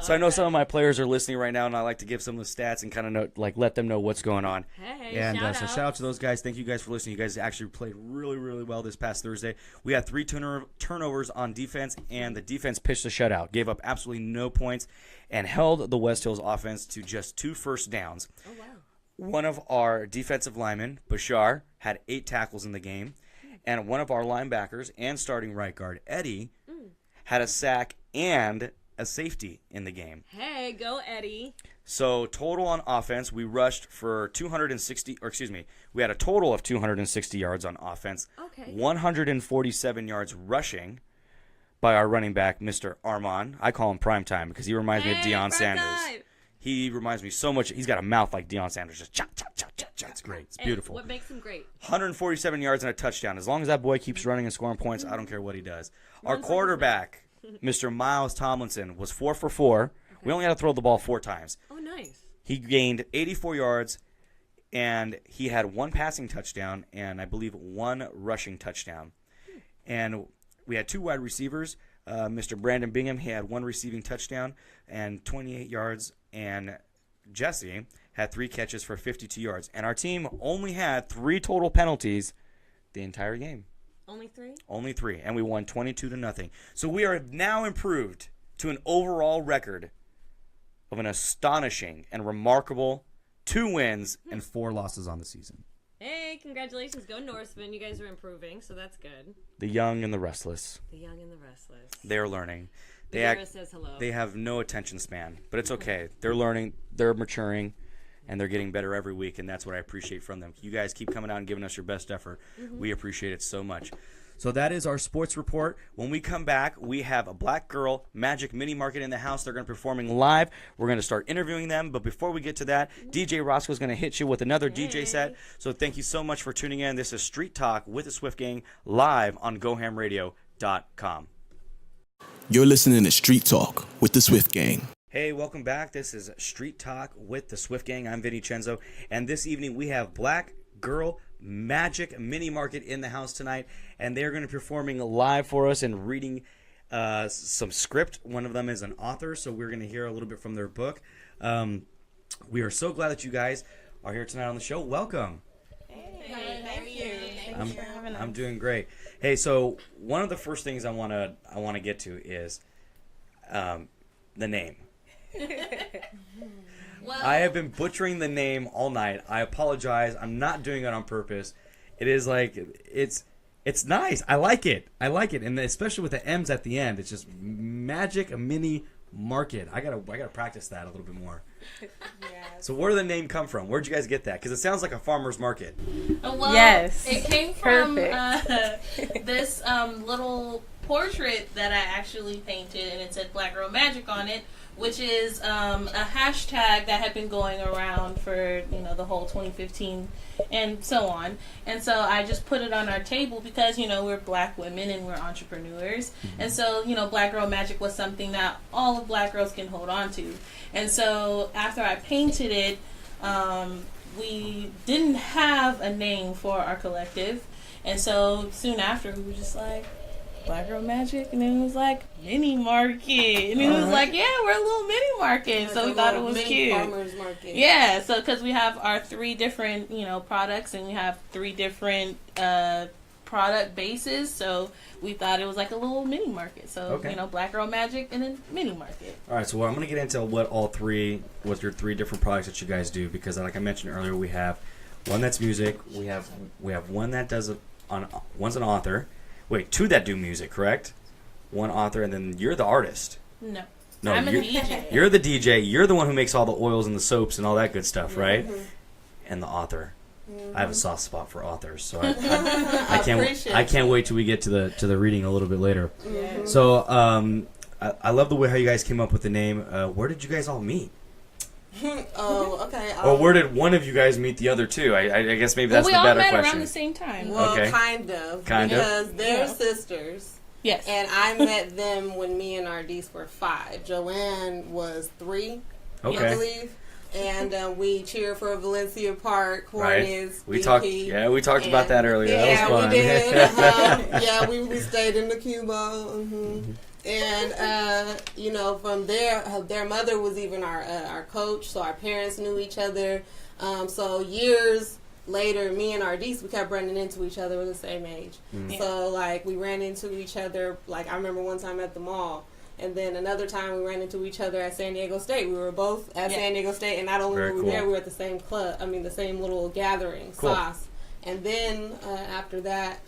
S3: So I know some of my players are listening right now, and I like to give some of the stats and kind of let them know what's going on.
S2: Hey,
S3: and so shout out to those guys. Thank you guys for listening. You guys actually played really, really well this past Thursday. We had 3 turnovers on defense, and the defense pitched a shutout, gave up absolutely no points, and held the West Hills offense to just 2 first downs.
S2: Oh, wow.
S3: One of our defensive linemen, Bashar, had 8 tackles in the game, and one of our linebackers and starting right guard, Eddie, had a sack and a safety in the game.
S2: Hey, go Eddie.
S3: So total on offense, we rushed for we had a total of 260 yards on offense.
S2: Okay.
S3: 147 yards rushing by our running back, Mr. Armand. I call him Primetime because he reminds me of Deion Sanders.
S2: Time.
S3: He reminds me so much. He's got a mouth like Deion Sanders. Just chop, chop, chop, chop, chop. It's great. It's beautiful.
S2: What makes him great?
S3: 147 yards and a touchdown. As long as that boy keeps running and scoring points, I don't care what he does. Our quarterback, Mr. Miles Tomlinson, was 4 for 4. Okay. We only had to throw the ball 4 times.
S2: Oh, nice.
S3: He gained 84 yards, and he had 1 passing touchdown and I believe 1 rushing touchdown. And we had 2 wide receivers. Mr. Brandon Bingham, he had 1 receiving touchdown and 28 yards, and Jesse had 3 catches for 52 yards. And our team only had 3 total penalties the entire game.
S2: Only 3?
S3: Only 3, and we won 22-0. So we are now improved to an overall record of an astonishing and remarkable 2 wins and 4 losses on the season.
S2: Hey, congratulations. Go Norsemen. You guys are improving, so that's good.
S3: The young and the restless.
S2: The young and the restless.
S3: They're learning.
S2: Says hello.
S3: They have no attention span, but it's okay. They're learning. They're maturing. and they're getting better every week, and that's what I appreciate from them. You guys keep coming out and giving us your best effort. We appreciate it so much. So that is our sports report. When we come back, we have a Black Girl Magic Mini Market in the house. They're going to be performing live. We're going to start interviewing them. But before we get to that, DJ Roscoe is going to hit you with another DJ set. So thank you so much for tuning in. This is Street Talk with the Swift Gang live on GoHamRadio.com.
S1: You're listening to Street Talk with the Swift Gang.
S3: Hey, welcome back. This is Street Talk with the Swift Gang. I'm Vinnie Cenzo. And this evening we have Black Girl Magic Mini Market in the house tonight, and they're going to be performing live for us and reading some script. One of them is an author, so we're going to hear a little bit from their book. We are so glad that you guys are here tonight on the show. Welcome.
S5: Hey, thank you. Thanks for having us.
S3: I'm doing great. Hey, so one of the first things I want to get to is the name.
S5: Well,
S3: I have been butchering the name all night. I apologize. I'm not doing it on purpose. It is like it's nice. I like it, and especially with the M's at the end. It's just Magic Mini Market. I gotta practice that a little bit more.
S5: yes.
S3: So where did the name come from? Where'd you guys get that? Because it sounds like a farmer's market.
S5: Well,
S6: Yes.
S5: it came from
S6: Perfect.
S5: this little portrait that I actually painted, and it said Black Girl Magic on it, which is a hashtag that had been going around for the whole 2015 and so on. And so I just put it on our table because we're Black women and we're entrepreneurs, and so Black Girl Magic was something that all of Black girls can hold on to. And so after I painted it, we didn't have a name for our collective, and so soon after we were just like, Black Girl Magic, and then it was like mini market, and it was like, yeah, we're a little mini market,
S7: Like
S5: so we
S7: a
S5: thought it
S7: little
S5: was
S7: mini
S5: cute.
S7: farmers market.
S5: Yeah, so because we have our 3 different products, and we have 3 different product bases, so we thought it was like a little mini market. So
S3: Okay.
S5: Black Girl Magic and then mini market.
S3: All right, so I'm going to get into what your 3 different products that you guys do, because like I mentioned earlier, we have one that's music, we have one that does one's an author. Wait, 2 that do music, correct? 1 author, and then you're the artist.
S5: No,
S3: No,
S5: I'm a
S3: you're,
S5: DJ.
S3: You're the DJ. You're the one who makes all the oils and the soaps and all that good stuff, right? And the author. I have a soft spot for authors, so I can't wait till we get to the reading a little bit later. So I love the way how you guys came up with the name. Where did you guys all meet?
S7: Oh, okay.
S3: Or where did one of you guys meet the other 2? I guess maybe that's
S5: we
S3: the
S5: all
S3: better
S5: met
S3: question.
S5: around the same time.
S7: Well,
S3: Okay.
S7: kind of.
S3: Kind of.
S7: Because they're
S5: Yeah.
S7: sisters.
S5: Yes.
S7: And I met them when me and Ardise were 5. Joanne was 3, I
S3: Okay.
S7: believe. And we cheered for Valencia Park,
S3: Right.
S7: Hornets,
S3: We
S7: BP.
S3: talked about that earlier.
S7: Yeah,
S3: That was fun.
S7: we did. Yeah, we stayed in the Cuba. And from there, their mother was even our coach, so our parents knew each other. So years later, me and Ardise, we kept running into each other. We're the same age. So like we ran into each other. Like I remember one time at the mall. And then another time we ran into each other at San Diego State. We were both at San Diego State, and not only
S3: Very
S7: were we
S3: cool.
S7: there, we were at the same club. I mean, the same little gathering,
S3: Cool.
S7: sauce. And then after that,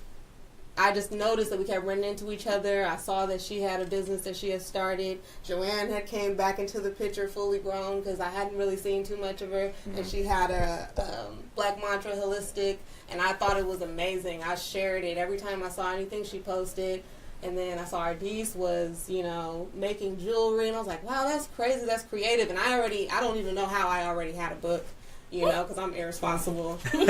S7: I just noticed that we kept running into each other. I saw that she had a business that she had started. Joanne had came back into the picture fully grown because I hadn't really seen too much of her. And she had a Black Mantra Holistic, and I thought it was amazing. I shared it every time I saw anything she posted. And then I saw Ardise was, making jewelry, and I was like, wow, that's crazy, that's creative. And I don't even know how I already had a book, because I'm irresponsible most of the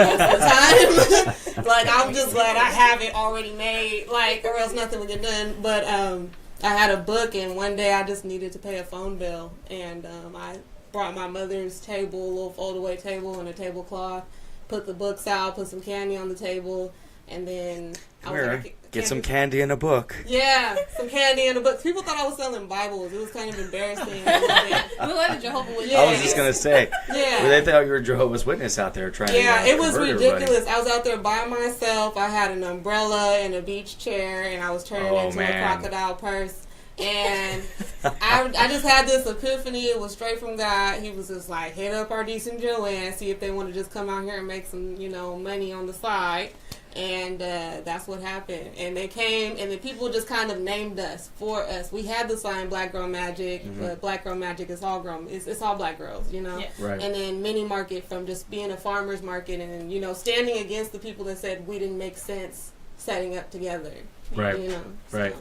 S7: time. Like, I'm just glad I have it already made, or else nothing would get done. But I had a book, and one day I just needed to pay a phone bill. And I brought my mother's table, a little fold-away table and a tablecloth, put the books out, put some candy on the table, and then
S3: Come here, get some candy and a book.
S7: Yeah, some candy and a book. People thought I was selling Bibles. It was kind of embarrassing. A little bit.
S5: We let a Jehovah's Witness.
S3: I was just gonna say,
S7: Yeah.
S3: they thought you were a Jehovah's Witness out there trying
S7: Yeah,
S3: to
S7: it was
S3: convert
S7: ridiculous.
S3: everybody.
S7: I was out there by myself. I had an umbrella and a beach chair, and I was turning
S3: Oh,
S7: into
S3: man.
S7: a crocodile purse. And I just had this epiphany. It was straight from God. He was just like, hit up Ardise and Joanne, see if they want to just come out here and make some, money on the side. And that's what happened. And they came, and the people just kind of named us for us. We had the sign Black Girl Magic, but Black Girl Magic is all grown. It's all black girls, you know?
S5: Yeah.
S3: Right.
S7: And then Mini Market from just being a farmer's market and, you know, standing against the people that said we didn't make sense setting up together.
S3: Right.
S7: You know?
S3: Right.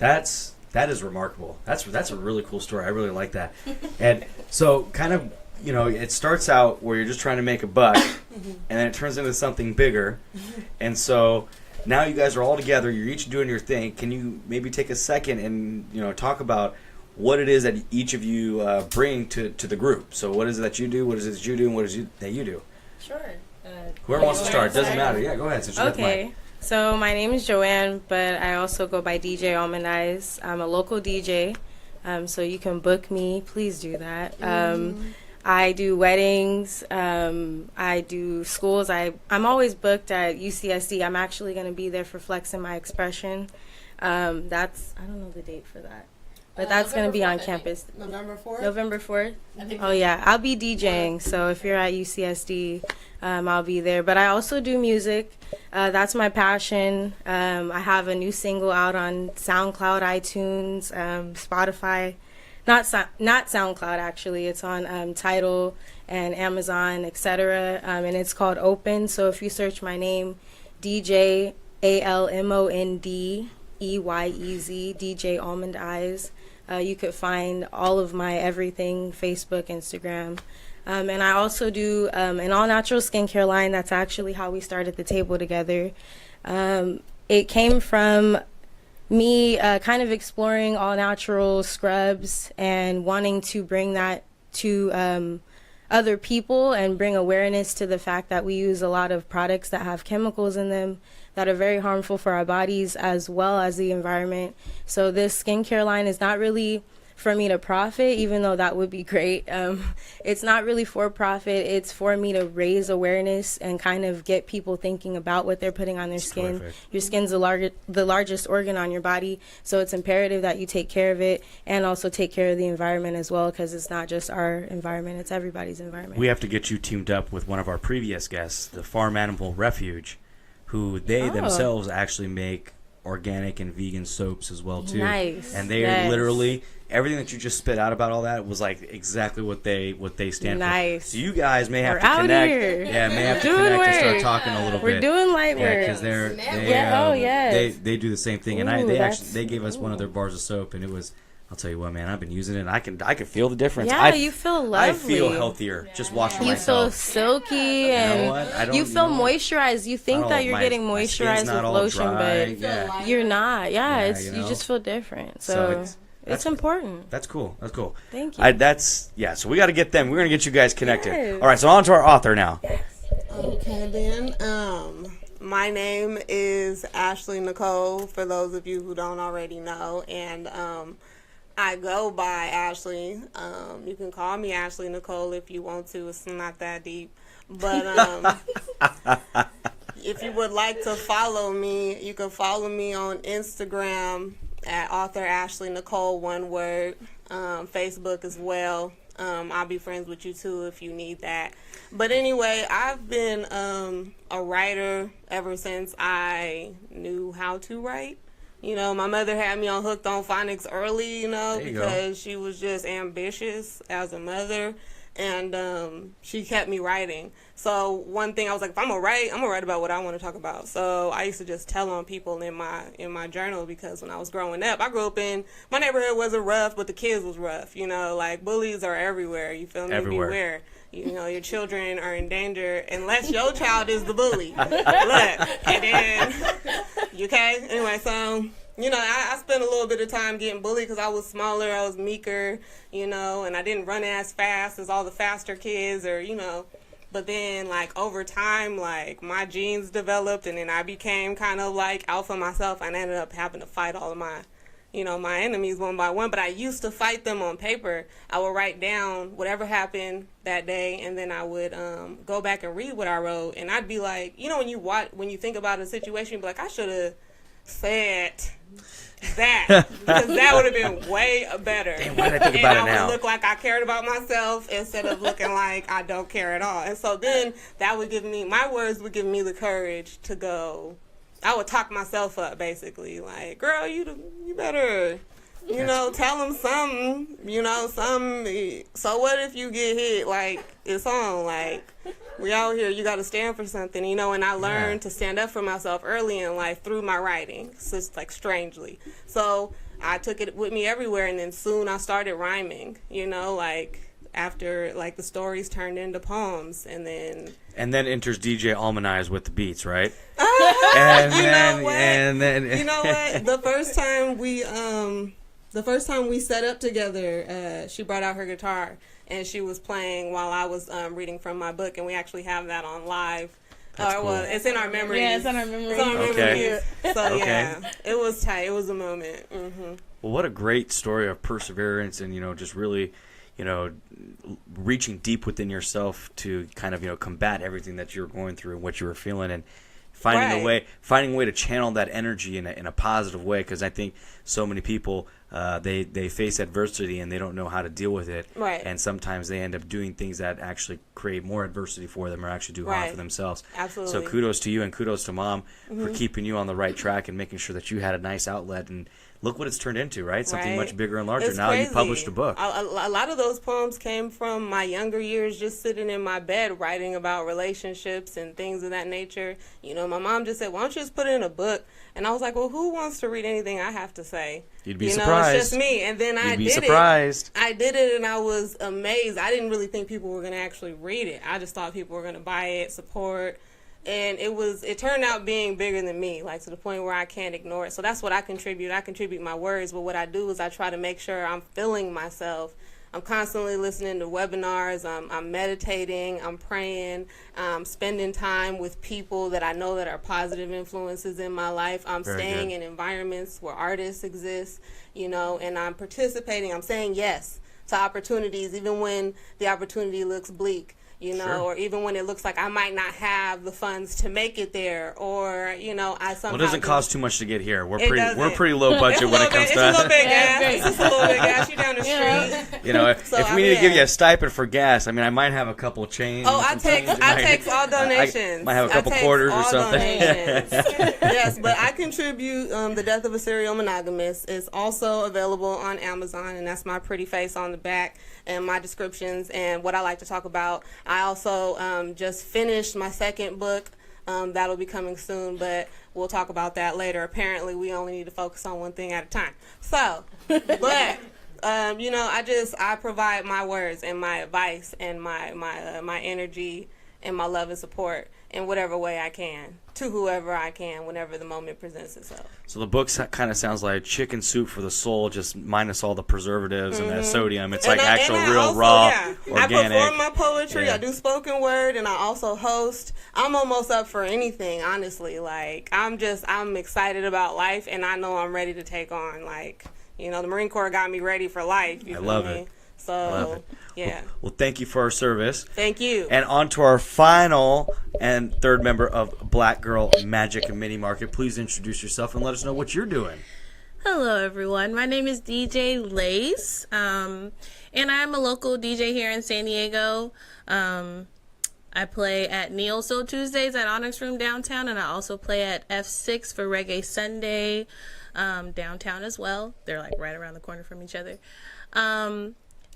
S7: So.
S3: That is remarkable. That's a really cool story. I really like that. And so kind of, you know, it starts out where you're just trying to make a buck, and then it turns into something bigger. And so now you guys are all together. You're each doing your thing. Can you maybe take a second and, you know, talk about what it is that each of you bring to the group? So what is it that you do? What is it that you do? And what is it that you do?
S6: Sure.
S3: Whoever wants to start, doesn't matter. Yeah, go ahead. Since you got the mic.
S6: Okay. So my name is Joanne, but I also go by DJ Almond Eyes. I'm a local DJ, so you can book me. Please do that. I do weddings. I do schools. I'm always booked at UCSD. I'm actually going to be there for Flex and My Expression. I don't know the date for that. But that's going to be on campus.
S7: November 4th?
S6: November 4th?
S5: I think
S6: Oh, yeah. I'll be DJing. So if you're at UCSD, I'll be there. But I also do music. That's my passion. I have a new single out on SoundCloud, iTunes, Spotify. Not SoundCloud, actually. It's on Tidal and Amazon, etc. And it's called Open. So if you search my name, DJ ALMONDEYEZ, DJ Almond Eyes, you could find all of my everything, Facebook, Instagram. And I also do an all-natural skincare line. That's actually how we started the table together. It came from me kind of exploring all-natural scrubs and wanting to bring that to other people and bring awareness to the fact that we use a lot of products that have chemicals in them that are very harmful for our bodies as well as the environment. So this skincare line is not really for me to profit, even though that would be great. It's not really for profit. It's for me to raise awareness and kind of get people thinking about what they're putting on their skin.
S3: Terrific.
S6: Your skin's the largest organ on your body, so it's imperative that you take care of it and also take care of the environment as well, because it's not just our environment, it's everybody's environment.
S3: We have to get you teamed up with one of our previous guests, the farm animal Refuge, who they themselves actually make organic and vegan soaps as well too.
S6: Nice.
S3: And they are literally everything that you just spit out about all that was like exactly what they stand for.
S6: Nice.
S3: So you guys may have
S6: We're
S3: to
S6: out
S3: connect.
S6: here.
S3: Yeah, may have to
S6: Doing
S3: connect and start
S6: work.
S3: talking a little
S6: We're
S3: bit.
S6: doing light
S3: Yeah,
S6: work.
S3: because they do the same thing, and
S6: Ooh,
S3: they gave us one of their bars of soap, and it was. I'll tell you what, man. I've been using it. And I can feel the difference.
S6: Yeah, you feel lovely.
S3: I feel healthier just washing
S6: You feel
S3: myself.
S6: silky
S3: know what? I
S6: and
S3: don't-
S6: you feel
S3: you know what?
S6: moisturized. You think that you're getting
S3: my skin's
S6: moisturized
S3: not
S6: with
S3: all
S6: lotion,
S3: dry.
S6: but
S3: Yeah.
S6: you're not. Yeah,
S3: Yeah,
S6: it's
S3: you
S6: you
S3: know?
S6: just feel different.
S3: So
S6: So
S3: that's
S6: it's important.
S3: That's cool. That's cool.
S6: Thank you.
S3: So we got to get them. We're gonna get you guys connected.
S6: Yes.
S3: All right. So on to our author now.
S7: Okay, then. My name is Ashley Nicole, for those of you who don't already know, and I go by Ashley. You can call me Ashley Nicole if you want to. It's not that deep. But if you would like to follow me, you can follow me on Instagram at author Ashley Nicole, one word. Facebook as well. I'll be friends with you too if you need that. But anyway, I've been a writer ever since I knew how to write. You know, my mother had me on Hooked on Phonics early, you know, because she was just ambitious as a mother, and she kept me writing. So one thing I was like, if I'm gonna write about what I want to talk about. So I used to just tell on people in my journal, because when I was growing up, I grew up in, my neighborhood wasn't rough, but the kids was rough. You know, like bullies are everywhere. You feel me?
S3: Everywhere.
S7: Beware. You know, your children are in danger unless your child is the bully. Look, and then, okay? Anyway, so, you know, I spent a little bit of time getting bullied because I was smaller, I was meeker, you know, and I didn't run as fast as all the faster kids, or, you know. But then, like, over time, like, my genes developed, and then I became kind of like alpha myself, and I ended up having to fight all of my, you know, my enemies one by one. But I used to fight them on paper. I would write down whatever happened that day, and then I would go back and read what I wrote, and I'd be like, you know, when you think about a situation, you'd be like, I should have said that, because that would have been way better.
S3: Damn, why did I think about it now?
S7: would look like I cared about myself instead of looking like I don't care at all. And so then that would give me, my words would give me the courage to go. I would talk myself up, basically, like, girl, you better, tell them something, something. So what if you get hit? Like, it's on, like, we out here, you got to stand for something, and I learned to stand up for myself early in life through my writing, so it's like strangely. So I took it with me everywhere, and then soon I started rhyming, like after like the stories turned into poems, and then enters DJ Almond Eyes with the beats, right? And then you know what? The first time we set up together, she brought out her guitar and she was playing while I was reading from my book, and we actually have that on live.
S3: Cool.
S7: Well, it's in our memories.
S5: Yeah, it's in our memories.
S3: Okay.
S7: So yeah, it was tight. It was a moment. Mm-hmm.
S3: Well, what a great story of perseverance and, just really, reaching deep within yourself to kind of, combat everything that you were going through and what you were feeling, and finding a way to channel that energy in a positive way. Because I think so many people, they face adversity and they don't know how to deal with it.
S7: Right.
S3: And sometimes they end up doing things that actually create more adversity for them or actually do harm for themselves.
S7: Absolutely.
S3: So kudos to you and kudos to Mom for keeping you on the right track and making sure that you had a nice outlet. And look what it's turned into, right? Something much bigger and larger.
S7: It's
S3: now
S7: crazy.
S3: You published a book.
S7: A lot of those poems came from my younger years, just sitting in my bed writing about relationships and things of that nature. My mom just said, why don't you just put it in a book? And I was like, well, who wants to read anything I have to say?
S3: You'd be surprised.
S7: It's just me. And then I did
S3: surprised.
S7: I did it, and I was amazed. I didn't really think people were going to actually read it. I just thought people were going to buy it, support. And it turned out being bigger than me, like to the point where I can't ignore it. So that's what I contribute. I contribute my words, but what I do is I try to make sure I'm filling myself. I'm constantly listening to webinars. I'm meditating. I'm praying. I'm spending time with people that I know that are positive influences in my life. I'm staying in environments where artists exist, and I'm participating. I'm saying yes to opportunities, even when the opportunity looks bleak. Or even when it looks like I might not have the funds to make it there, or I somehow.
S3: Well, it doesn't cost too much to get here. We're pretty low budget when it comes to.
S7: It's a little bit gas. It's just a little bit gas. You down the street.
S3: If we need to give you a stipend for gas, I might have a couple change.
S7: Oh, I take all donations.
S3: I might have a couple quarters or something.
S7: Yes, but I contribute. The Death of a Serial Monogamist is also available on Amazon, and that's my pretty face on the back and my descriptions and what I like to talk about. I also just finished my second book. That'll be coming soon, but we'll talk about that later. Apparently, we only need to focus on one thing at a time. So, but I provide my words and my advice and my energy and my love and support in whatever way I can to whoever I can whenever the moment presents itself.
S3: So the book kind of sounds like chicken soup for the soul, just minus all the preservatives and the sodium. It's actual real raw, organic.
S7: I perform my poetry. I do spoken word, and I also host. I'm almost up for anything, honestly. Like I'm excited about life, and I know I'm ready to take on. Like the Marine Corps got me ready for life. I
S3: love it.
S7: So, yeah.
S3: Well, thank you for our service.
S7: Thank you.
S3: And on to our final and third member of Black Girl Magic Mini Market. Please introduce yourself and let us know what you're doing.
S5: Hello, everyone. My name is DJ Lace, and I'm a local DJ here in San Diego. I play at Neo Soul Tuesdays at Onyx Room downtown, and I also play at F6 for Reggae Sunday downtown as well. They're like right around the corner from each other.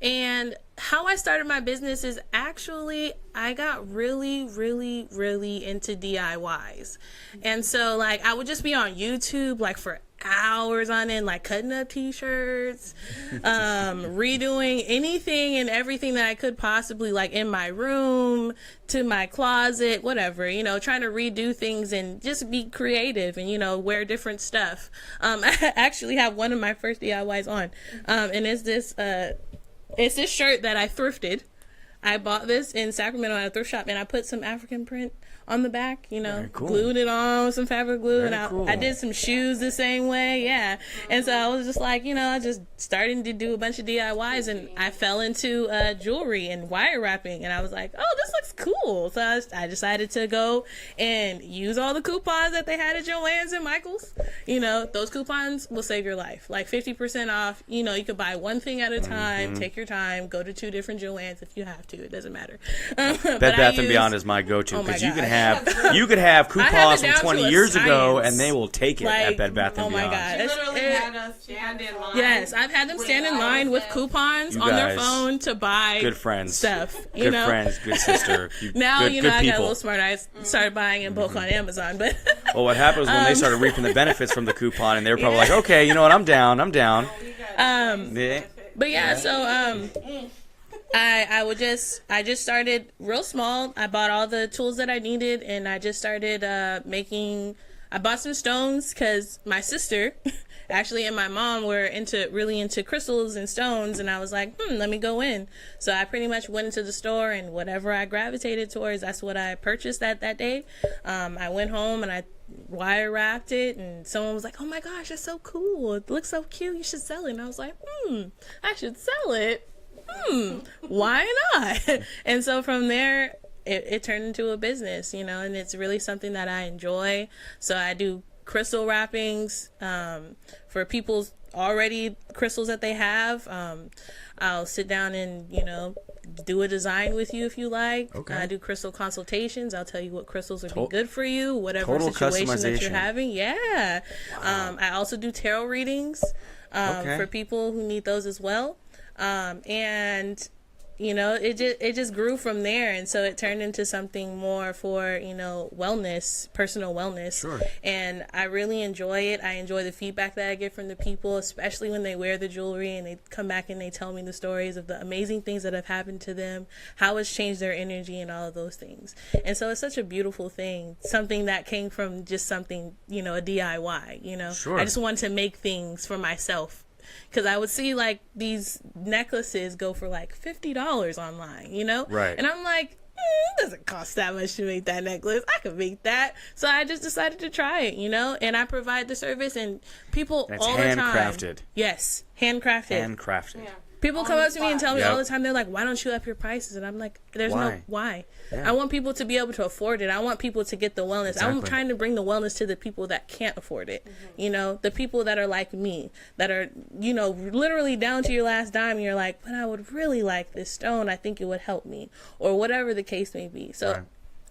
S5: And how I started my business is actually I got really, really, really into DIYs. And so like I would just be on YouTube like for hours on end, like cutting up t-shirts, redoing anything and everything that I could possibly, like in my room to my closet, whatever, trying to redo things and just be creative and, wear different stuff. I actually have one of my first DIYs on, and it's this shirt that I thrifted. I bought this in Sacramento at a thrift shop, and I put some African print on the back,
S3: cool.
S5: Glued it on with some fabric glue,
S3: Very
S5: and
S3: cool.
S5: I did some shoes the same way, yeah. And so I was just like, I just started to do a bunch of DIYs, and I fell into jewelry and wire wrapping, and I was like, oh, this looks cool. So I decided to go and use all the coupons that they had at Joann's and Michael's. You know, those coupons will save your life. Like 50% off. You know, you could buy one thing at a time, take your time, go to 2 different Joann's if you have to. It doesn't matter.
S3: Bed Bath and Beyond is my go-to, because you could have coupons
S5: it
S3: from
S5: down
S3: 20
S5: to a
S3: years ago,
S5: science.
S3: and they will take it at Bed Bath and
S5: Oh my
S3: Beyond.
S5: God.
S7: She literally had us stand in line.
S5: Yes, I've had them stand in line with coupons
S3: You
S5: on their
S3: guys,
S5: phone to buy
S3: good friends,
S5: stuff. You
S3: good
S5: know?
S3: friends, good sister.
S5: Now,
S3: good,
S5: you know,
S3: good
S5: I got a
S3: people.
S5: little smart. I started buying in bulk on Amazon, but
S3: Well, what happened was when they started reaping the benefits from the coupon, and they were probably like, okay, you know what, I'm down. Yeah.
S5: but yeah, so I just started real small. I bought all the tools that I needed, and I just started I bought some stones because my sister actually and my mom were really into crystals and stones, and I was like, let me go in. So I pretty much went into the store, and whatever I gravitated towards, that's what I purchased that day. I went home and I wire wrapped it, and someone was like, oh my gosh, that's so cool, it looks so cute, you should sell it. And I was like, I should sell it. Why not? And so from there it turned into a business, you know, and it's really something that I enjoy. So I do crystal wrappings for people's already crystals that they have. I'll sit down and, you know, do a design with you if you like.
S3: Okay.
S5: I do crystal consultations. I'll tell you what crystals would be good for you, whatever
S3: Total
S5: situation that
S3: customization.
S5: you're having. Yeah.
S3: Wow.
S5: I also do tarot readings for people who need those as well. And you know, it just grew from there, and so it turned into something more for, you know, wellness, personal wellness.
S3: Sure.
S5: And I really enjoy it. I enjoy the feedback that I get from the people, especially when they wear the jewelry and they come back and they tell me the stories of the amazing things that have happened to them, how it's changed their energy and all of those things. And so it's such a beautiful thing, something that came from just something, you know, a DIY, you know.
S3: Sure.
S5: I just wanted to make things for myself. Because I would see, like, these necklaces go for, like, $50 online, you know?
S3: Right.
S5: And I'm like, it doesn't cost that much to make that necklace. I could make that. So I just decided to try it, you know? And I provide the service, and people all the time.
S3: handcrafted.
S5: Yes, handcrafted.
S3: Handcrafted.
S7: Yeah.
S5: People come up to me and tell me
S3: Yep.
S5: all the time, they're like, why don't you up your prices? And I'm like, there's no why.
S3: Yeah.
S5: I want people to be able to afford it. I want people to get the wellness. I'm
S3: Exactly.
S5: trying to bring the wellness to the people that can't afford it. You know, the people that are like me, that are, you know, literally down to your last dime. And you're like, but I would really like this stone. I think it would help me, or whatever the case may be. So,
S3: Right.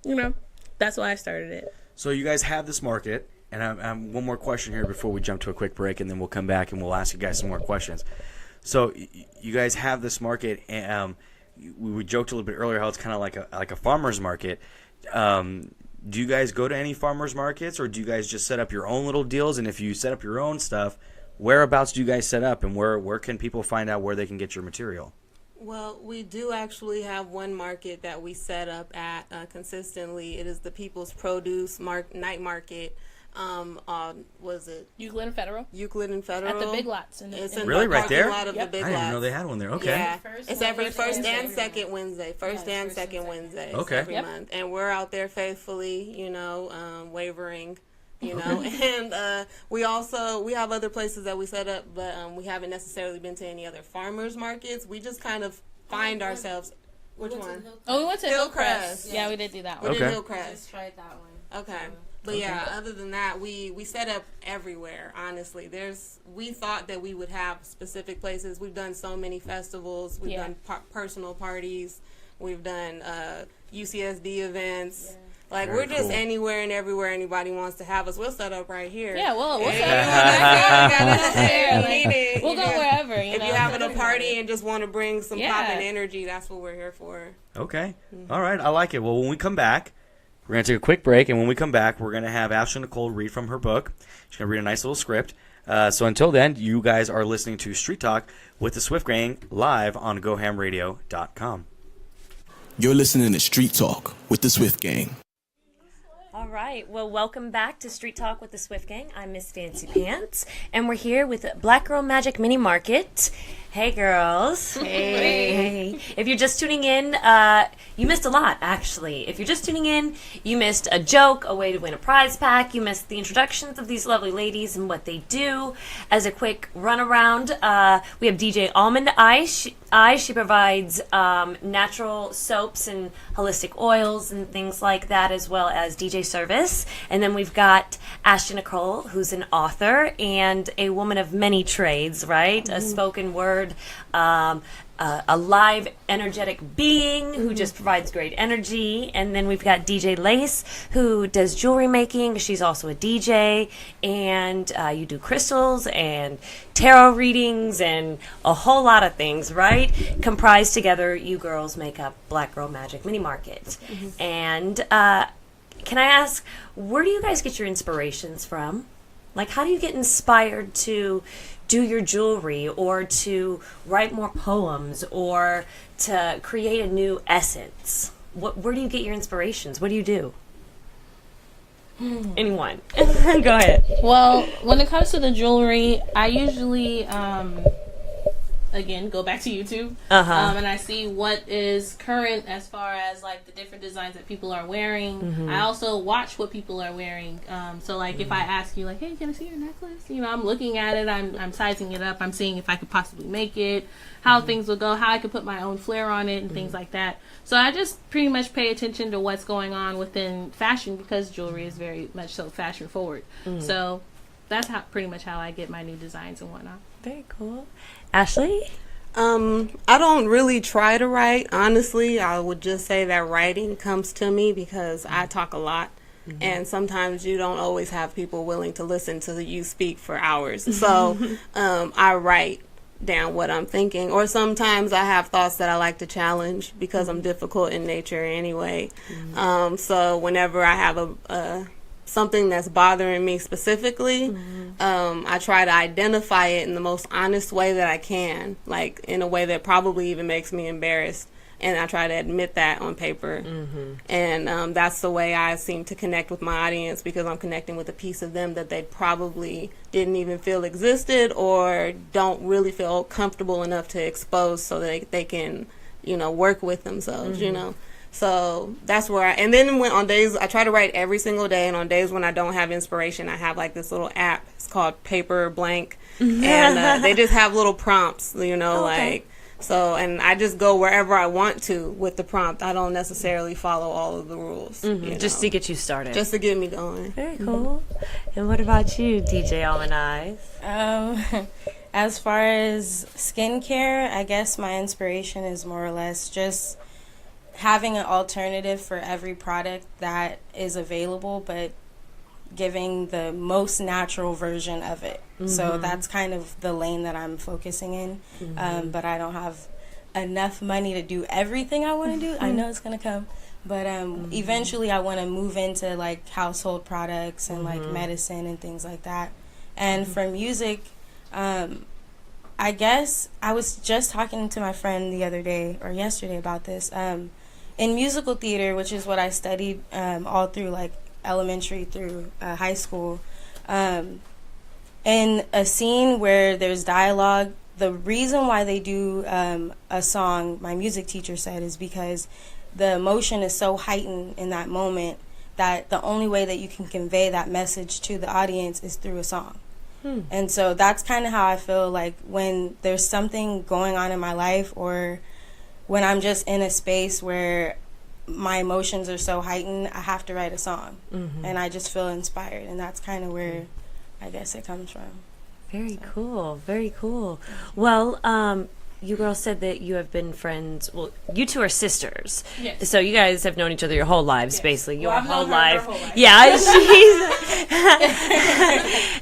S5: you know, that's why I started it.
S3: So you guys have this market, and I'm one more question here before we jump to a quick break, and then we'll come back and we'll ask you guys some more questions. So you guys have this market, and we joked a little bit earlier how it's kind of like a farmer's market. Do you guys go to any farmers markets, or do you guys just set up your own little deals? And if you set up your own stuff, whereabouts do you guys set up, and where can people find out where they can get your material?
S7: Well, we do actually have one market that we set up at consistently. It is the People's Produce night market. Was it
S5: Euclid and Federal.
S7: Euclid and Federal?
S5: At the Big Lots.
S7: It's in
S3: Really?
S7: the
S3: Right
S7: parking
S3: there?
S7: lot of the Big
S3: I didn't
S7: Lots.
S3: know they had one there. Okay.
S7: Yeah,
S5: First
S7: it's every first and
S5: Wednesday.
S7: second Wednesday. First and second Wednesdays
S3: Okay.
S7: every month, and we're out there faithfully, you know, wavering, you know, and we have other places that we set up, but we haven't necessarily been to any other farmers markets. We just kind of find ourselves. Which one?
S5: Oh, we went to
S7: Hillcrest.
S5: Yeah, we did do that
S7: We
S5: one.
S7: did
S3: Okay.
S7: Hillcrest.
S6: Tried that one.
S7: Okay. But yeah, other than that, we set up everywhere, honestly. We thought that we would have specific places. We've done so many festivals. We've done personal parties. We've done UCSD events.
S6: Yeah.
S7: Like,
S3: Very
S7: we're just
S3: cool.
S7: anywhere and everywhere anybody wants to have us. We'll set up right here.
S5: Yeah, well, we'll
S7: If
S5: set
S7: anyone
S5: up.
S7: that's there, you need it,
S5: We'll
S7: you
S5: go
S7: know.
S5: wherever, you
S7: If
S5: know.
S7: you're having a party and just want to bring some
S5: Yeah.
S7: poppin' energy, that's what we're here for.
S3: Okay. All right. I like it. Well, when we come back, we're going to take a quick break, and when we come back, we're going to have Ashley Nicole read from her book. She's going to read a nice little script. So until then, you guys are listening to Street Talk with the Swift Gang live on GoHamRadio.com.
S1: You're listening to Street Talk with the Swift Gang.
S2: All right. Well, welcome back to Street Talk with the Swift Gang. I'm Miss Fancy Pants, and we're here with Black Girl Magic Mini Market Hey, girls. Hey. If you're just tuning in, you missed a lot, actually. If you're just tuning in, you missed a joke, a way to win a prize pack. You missed the introductions of these lovely ladies and what they do. As a quick runaround, we have DJ Almond Eyes. She provides natural soaps and holistic oils and things like that, as well as DJ service. And then we've got Ashton Nicole, who's an author and a woman of many trades, right? A spoken word, a live, energetic being who just provides great energy. And then we've got DJ Lace, who does jewelry making. She's also a DJ, and you do crystals and tarot readings and a whole lot of things, right? Comprised together, you girls make up Black Girl Magic Mini Market. And can I ask, where do you guys get your inspirations from? Like, how do you get inspired to do your jewelry, or to write more poems, or to create a new essence? Where do you get your inspirations? What do you do? Anyone? Go ahead.
S5: Well, when it comes to the jewelry, I usually, again, go back to YouTube, and I see what is current as far as like the different designs that people are wearing. I also watch what people are wearing. So like if I ask you like, hey, can I see your necklace? You know, I'm looking at it, I'm sizing it up, I'm seeing if I could possibly make it, how things will go, how I could put my own flair on it and things like that. So I just pretty much pay attention to what's going on within fashion, because jewelry is very much so fashion forward. So that's pretty much how I get my new designs and whatnot.
S2: Very cool. Ashley?
S7: I don't really try to write. Honestly, I would just say that writing comes to me because I talk a lot. And sometimes you don't always have people willing to listen to you speak for hours. So I write down what I'm thinking. Or sometimes I have thoughts that I like to challenge because I'm difficult in nature anyway. So whenever I have something that's bothering me specifically, I try to identify it in the most honest way that I can, like in a way that probably even makes me embarrassed, and I try to admit that on paper. And that's the way I seem to connect with my audience, because I'm connecting with a piece of them that they probably didn't even feel existed, or don't really feel comfortable enough to expose, so that they can, you know, work with themselves, you know. So that's where and then when on days, I try to write every single day, and on days when I don't have inspiration, I have like this little app. It's called Paper Blank, and they just have little prompts, you know, like, so, and I just go wherever I want to with the prompt. I don't necessarily follow all of the rules.
S2: Just to get you started.
S7: Just to get me going.
S2: Very cool. And what about you, DJ Almond Eyes?
S6: As far as skincare, I guess my inspiration is more or less just having an alternative for every product that is available, but giving the most natural version of it. So that's kind of the lane that I'm focusing in. But I don't have enough money to do everything I want to do. I know it's going to come. But eventually I want to move into like household products and like medicine and things like that. And for music, I guess I was just talking to my friend the other day or yesterday about this. In musical theater, which is what I studied all through like elementary through high school, in a scene where there's dialogue, the reason why they do a song, my music teacher said, is because the emotion is so heightened in that moment that the only way that you can convey that message to the audience is through a song. And so that's kind of how I feel like when there's something going on in my life, or when I'm just in a space where my emotions are so heightened, I have to write a song. And I just feel inspired, and that's kind of where I guess it comes from.
S2: Very cool. Very cool. Well, you girls said that you have been friends. Well, you two are sisters.
S5: Yes.
S2: So you guys have known each other your whole lives, basically. Your
S5: I've
S2: whole
S5: known her
S2: life.
S5: her whole life.
S2: Yeah.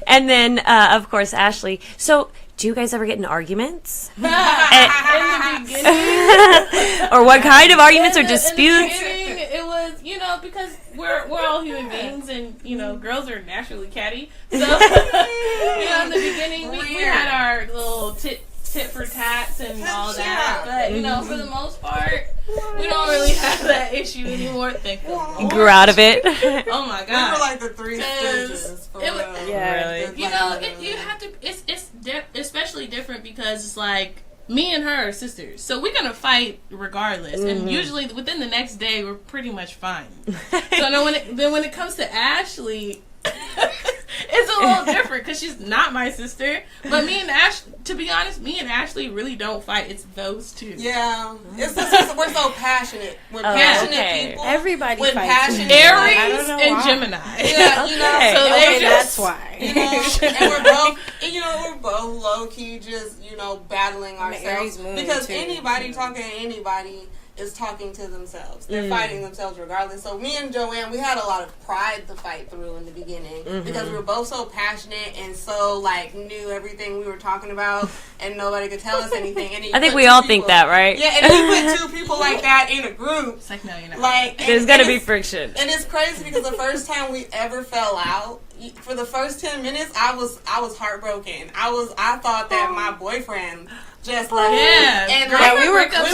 S2: And then, of course, Ashley. So do you guys ever get in arguments?
S5: In the beginning.
S2: Or what kind of arguments or disputes?
S5: In the beginning, it was, you know, because we're all human beings, and, you know, girls are naturally catty. So, you know, in the beginning, we had our little tit for tats and all that. But, you know, for the most part, we don't really have that issue anymore. Thank God.
S2: You grew out of it.
S5: Oh my God.
S7: We were like the Three Stooges.
S2: Yeah,
S5: really. You know, you have to. It's especially different because it's like me and her are sisters, so we're gonna fight regardless. And usually within the next day, we're pretty much fine. So then when it comes to Ashley, it's a little different because she's not my sister. But me and to be honest, me and Ashley really don't fight. It's those two.
S7: Yeah, it's just, we're so passionate. We're passionate people.
S6: Everybody
S7: with
S6: fights.
S7: passionate
S5: Aries and Gemini.
S7: Yeah, you know.
S5: So they
S6: that's why.
S7: You know, and we're both low key, just battling ourselves.
S6: Aries moon,
S7: Because
S6: too.
S7: anybody talking to anybody is talking to themselves. They're fighting themselves regardless. So me and Joanne, we had a lot of pride to fight through in the beginning because we were both so passionate and so knew everything we were talking about, and nobody could tell us anything. And
S2: I think we all think that, right?
S7: Yeah, and you put two people like that in a group.
S5: It's like, no, you're not.
S2: There's got to be friction.
S7: And it's crazy because the first time we ever fell out, for the first 10 minutes, I was heartbroken. I thought that my boyfriend just left me. And
S6: we were
S7: crying.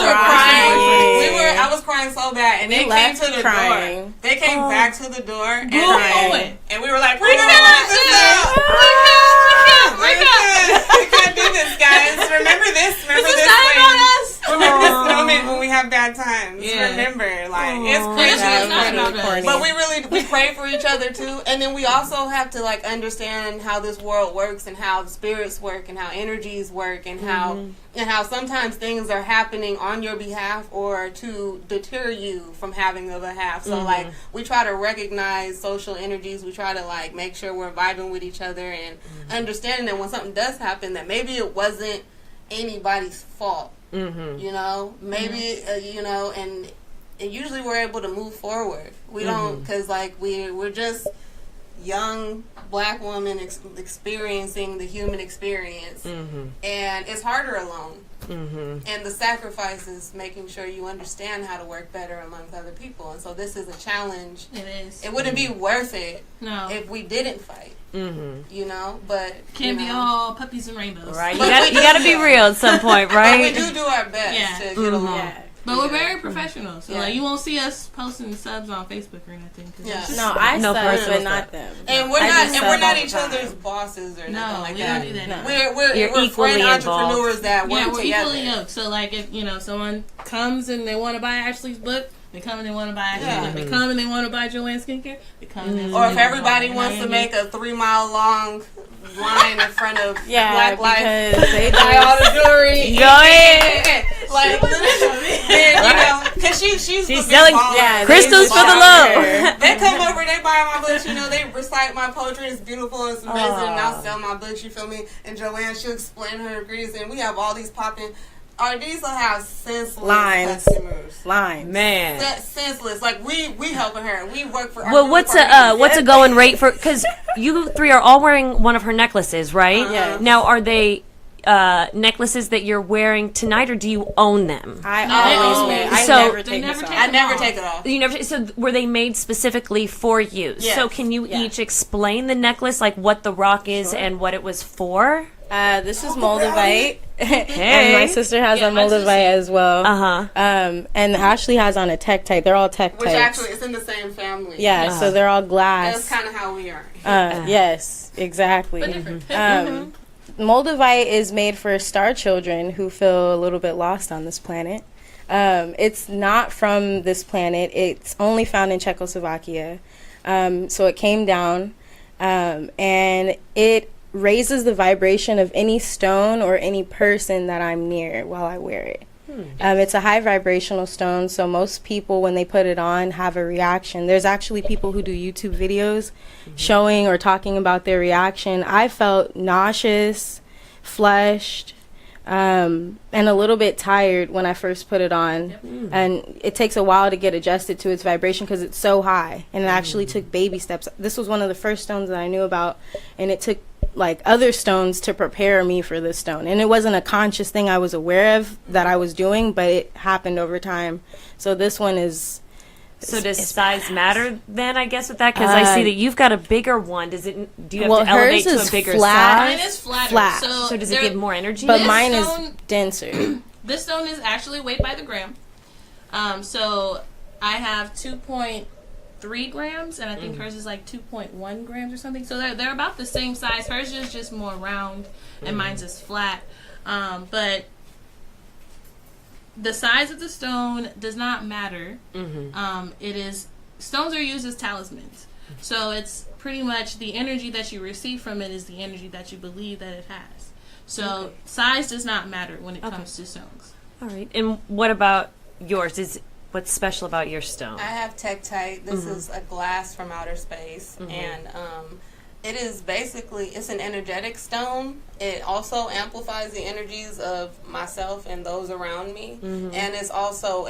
S7: I was crying so bad, and they came to the
S6: crying.
S7: door. They came back to the door and we were like, we can't do this, guys. Remember this Remember this moment when we have bad times. Remember, it's crazy. But we pray for each other too, and then we also have to understand how this world works and how spirits work and how energies work and how sometimes things are happening on your behalf or to deter you from having the behalf. So we try to recognize social energies. We try to make sure we're vibing with each other and understanding that when something does happen, that maybe it wasn't anybody's fault. Maybe and usually we're able to move forward. We don't, because we're just young black women experiencing the human experience, and it's harder alone. And the sacrifice is making sure you understand how to work better amongst other people. And so this is a challenge.
S5: It is.
S7: It wouldn't be worth it
S5: if
S7: we didn't fight. But
S5: can't be all puppies and rainbows,
S2: right? You got to be real at some point, right?
S7: But we do our best to get along.
S6: Yeah.
S5: But we're very professional, so you won't see us posting subs on Facebook or nothing.
S6: No, I sub, but not them.
S7: And we're not each other's bosses or nothing like that.
S5: We don't do that.
S7: No. We're
S2: equally
S7: friend
S2: involved.
S7: entrepreneurs that work
S5: we're
S7: together.
S5: equally yoked. So if someone comes and they want to buy Ashley's book, they come and they want to buy Ashley's book. They come and they want to buy Joanne's skincare. They come and
S7: or if everybody wants to make a 3-mile long line in front of Black Lives,
S6: because they
S7: buy all the jewelry.
S2: Go ahead.
S7: Because she's
S2: selling crystals for the low.
S7: They come over, they buy my books, they recite my poetry, it's beautiful, it's amazing, and I'll sell my books, you feel me? And Joanne, she'll explain her degrees, and we have all these popping. These will have senseless customers.
S2: Man.
S7: Senseless. We helping her. We work for.
S2: Well, what's a going rate for? Because you three are all wearing one of her necklaces, right?
S6: Yes.
S2: Now, are they necklaces that you're wearing tonight, or do you own them?
S6: I always wear. I never take it off.
S2: You never. So were they made specifically for you?
S7: Yes.
S2: So can you each explain the necklace, like what the rock is and what it was for?
S6: This is Moldavite, and my sister has a Moldavite as well. And Ashley has on a tech type. They're all tech types.
S7: Which actually is in the same family.
S6: Yeah, so they're all glass.
S7: That's kind of how we are.
S6: Yes, exactly. Moldavite is made for star children who feel a little bit lost on this planet. It's not from this planet. It's only found in Czechoslovakia. So it came down, and it raises the vibration of any stone or any person that I'm near while I wear it. It's a high vibrational stone, so most people, when they put it on, have a reaction. There's actually people who do YouTube videos showing or talking about their reaction. I felt nauseous, flushed, and a little bit tired when I first put it on. And it takes a while to get adjusted to its vibration because it's so high, and it actually took baby steps. This was one of the first stones that I knew about, and it took other stones to prepare me for this stone. And it wasn't a conscious thing I was aware of that I was doing, but it happened over time. So this one is...
S2: So does size matter then, I guess, with that? Because I see that you've got a bigger one. Do you have to elevate to a bigger size?
S5: Mine is flatter.
S2: So does it give more energy?
S6: But mine is denser.
S5: This stone is actually weighed by the gram. So I have 2.3 grams, and I think hers is 2.1 grams or something. So they're about the same size. Hers is just more round, and mine's is flat. But the size of the stone does not matter. Stones are used as talismans. So it's pretty much the energy that you receive from it is the energy that you believe that it has. So size does not matter when it comes to stones.
S2: All right. And what about yours? What's special about your stone?
S7: I have Tektite. This is a glass from outer space, and it is basically, it's an energetic stone. It also amplifies the energies of myself and those around me, and it's also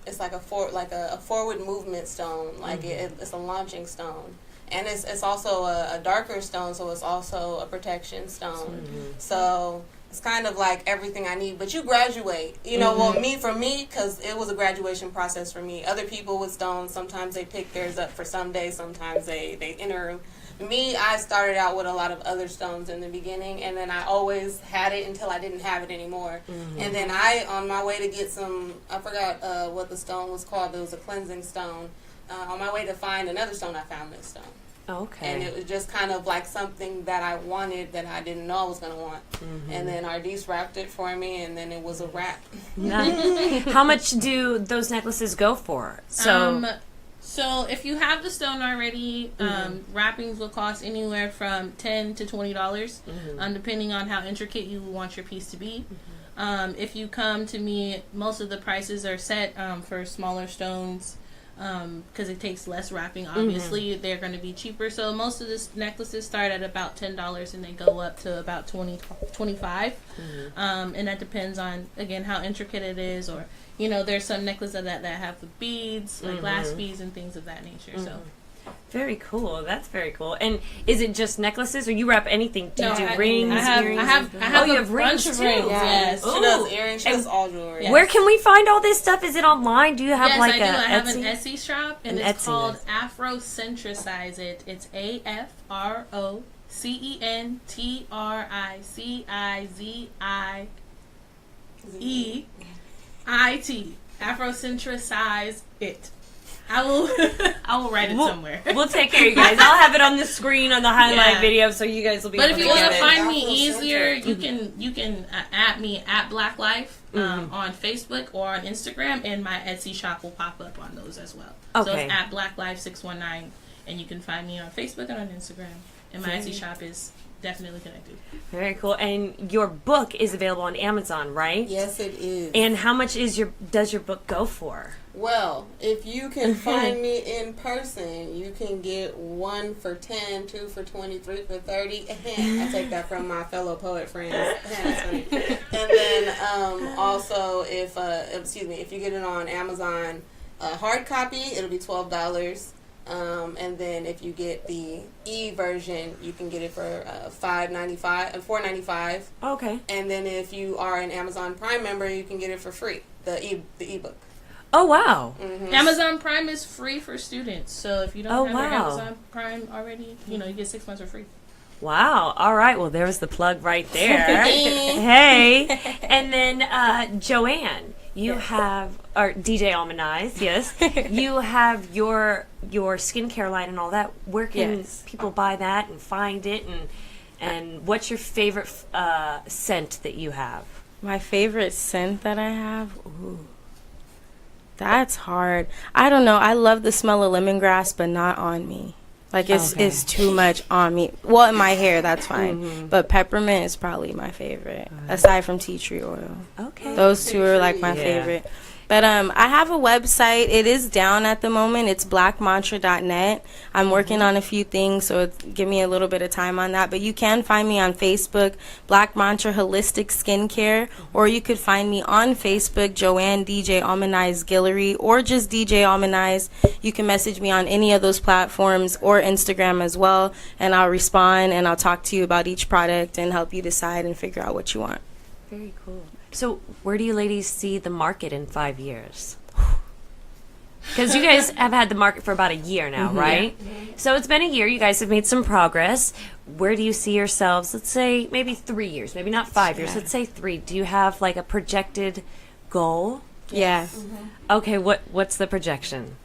S7: it's like a forward movement stone. Like it's a launching stone, and it's also a darker stone, so it's also a protection stone. So it's kind of like everything I need. But you graduate, you know. Well, for me, because it was a graduation process for me. Other people with stones, sometimes they pick theirs up for some days, sometimes they enter. Me, I started out with a lot of other stones in the beginning, and then I always had it until I didn't have it anymore. And then on my way to get some, I forgot what the stone was called, but it was a cleansing stone. On my way to find another stone, I found this stone.
S2: Okay.
S7: And it was just kind of like something that I wanted that I didn't know I was going to want. And then Ardis wrapped it for me, and then it was a wrap.
S2: Nice. How much do those necklaces go for?
S5: So if you have the stone already, wrappings will cost anywhere from $10 to $20, depending on how intricate you want your piece to be. If you come to me, most of the prices are set for smaller stones because it takes less wrapping. Obviously, they're going to be cheaper. So most of the necklaces start at about $10 and they go up to about $25. And that depends on, again, how intricate it is, or there's some necklaces that have the beads, like glass beads and things of that nature. So
S2: very cool. That's very cool. And is it just necklaces, or you wrap anything? Do you do
S5: I
S2: rings, earrings?
S5: I have
S2: you
S5: a
S2: have rings
S5: bunch of
S2: too.
S5: rings. Yes.
S7: She does earrings. She does all jewelry.
S5: Yes.
S2: Where can we find all this stuff? Is it online? Do you have
S5: Yes,
S2: like
S5: I do. I have an
S2: Etsy?
S5: Etsy shop, and
S2: An
S5: it's
S2: Etsy,
S5: called
S2: nice.
S5: Afrocentricize It. It's AFROCENTRICIZEIT. Afrocentricize It. I will write it somewhere.
S2: We'll take care of you guys. I'll have it on the screen on the highlight
S5: Yeah.
S2: video, so you guys will be
S5: But
S2: able
S5: if
S2: to
S5: you want
S2: get
S5: to
S2: it.
S5: find me easier, you can at me at Black Life on Facebook or on Instagram, and my Etsy shop will pop up on those as well. So
S2: Okay.
S5: it's at Black Life 619, and you can find me on Facebook and on Instagram. And my Etsy shop is definitely connected.
S2: Very cool. And your book is available on Amazon, right?
S7: Yes, it is.
S2: And how much does your book go for?
S7: Well, if you can find me in person, you can get 1 for 10, 2 for 20, 3 for 30. I take that from my fellow poet friends. That's funny. And then also, if you get it on Amazon hard copy, it'll be $12. And then if you get the e-version, you can get it for $4.95.
S2: Okay.
S7: And then if you are an Amazon Prime member, you can get it for free, the ebook.
S2: Oh, wow.
S5: Amazon Prime is free for students, so if you don't have your
S2: wow.
S5: Amazon Prime already, you get 6 months for free.
S2: Wow. All right. Well, there's the plug right there. Hey. And then Joanne, you have, or DJ Almond Eyes, yes. You have your skincare line and all that. Where can people buy that and find it? And what's your favorite scent that you have?
S6: My favorite scent that I have? Ooh. That's hard. I don't know. I love the smell of lemongrass, but not on me. Like, it's too much on me. Well, in my hair, that's fine. But peppermint is probably my favorite, aside from tea tree oil.
S2: Okay.
S6: Those two are, like, my favorite. But I have a website. It is down at the moment. It's blackmantra.net. I'm working on a few things, so give me a little bit of time on that. But you can find me on Facebook, Black Mantra Holistic Skincare, or you could find me on Facebook, Joanne DJ Almond Eyes Guillory, or just DJ Almond Eyes. You can message me on any of those platforms or Instagram as well, and I'll respond and I'll talk to you about each product and help you decide and figure out what you want.
S2: Very cool. So where do you ladies see the market in 5 years? Because you guys have had the market for about a year now, right? So it's been a year. You guys have made some progress. Where do you see yourselves, let's say, maybe 3 years, maybe not 5 years, let's say 3. Do you have like a projected goal?
S6: Yeah.
S2: Okay, what's the projection?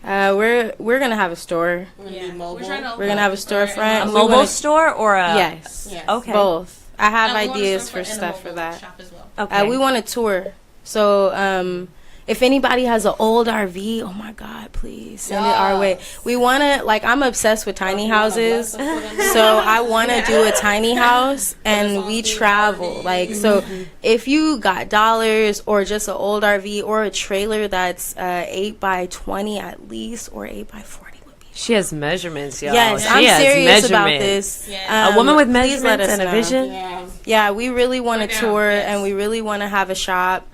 S6: We're gonna have a store.
S5: Yeah.
S7: Mobile.
S6: We're gonna have a storefront.
S2: A
S6: We
S2: mobile
S6: wanna-
S2: store or a...
S6: Yes.
S5: Yes.
S2: Okay.
S6: Both. I have
S5: And we want a
S6: ideas
S5: storefront
S6: for
S5: and a
S6: stuff for
S5: mobile
S6: that.
S5: shop as well.
S2: Okay.
S6: We want to tour. So if anybody has an old RV, oh my God, please send it our way. We want to, like, I'm obsessed with tiny houses. So I want to do a tiny house and we travel. Like, so if you got dollars or just an old RV or a trailer that's 8 by 20 at least, or 8 by 40.
S2: She has measurements, y'all.
S6: Yes,
S2: She
S6: I'm
S2: has
S6: serious about
S2: measurements.
S6: this.
S2: A woman with
S6: please let
S2: measurements
S6: us
S2: and a
S6: know.
S2: vision.
S6: Yeah, we really want to tour and we really want to have a shop.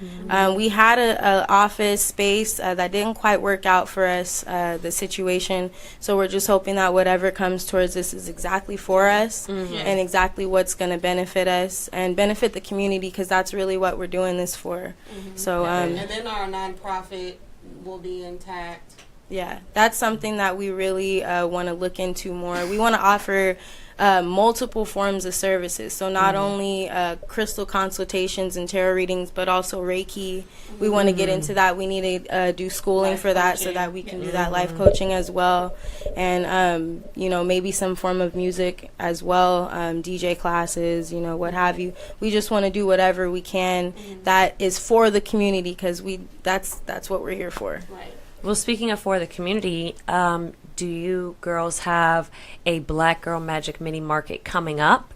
S6: We had a office space that didn't quite work out for us, the situation. So we're just hoping that whatever comes towards this is exactly for us and exactly what's going to benefit us and benefit the community, because that's really what we're doing this for. So
S7: and then our nonprofit will be intact.
S6: yeah, that's something that we really want to look into more. We want to offer multiple forms of services. So not only crystal consultations and tarot readings, but also Reiki. We want to get into that. We need to do schooling
S7: Life
S6: for that
S7: coaching.
S6: so that we can do that life coaching as well. And, you know, maybe some form of music as well, DJ classes, you know, what have you. We just want to do whatever we can that is for the community, because that's what we're here for.
S7: Right.
S2: Well, speaking of for the community, do you girls have a Black Girl Magic mini market coming up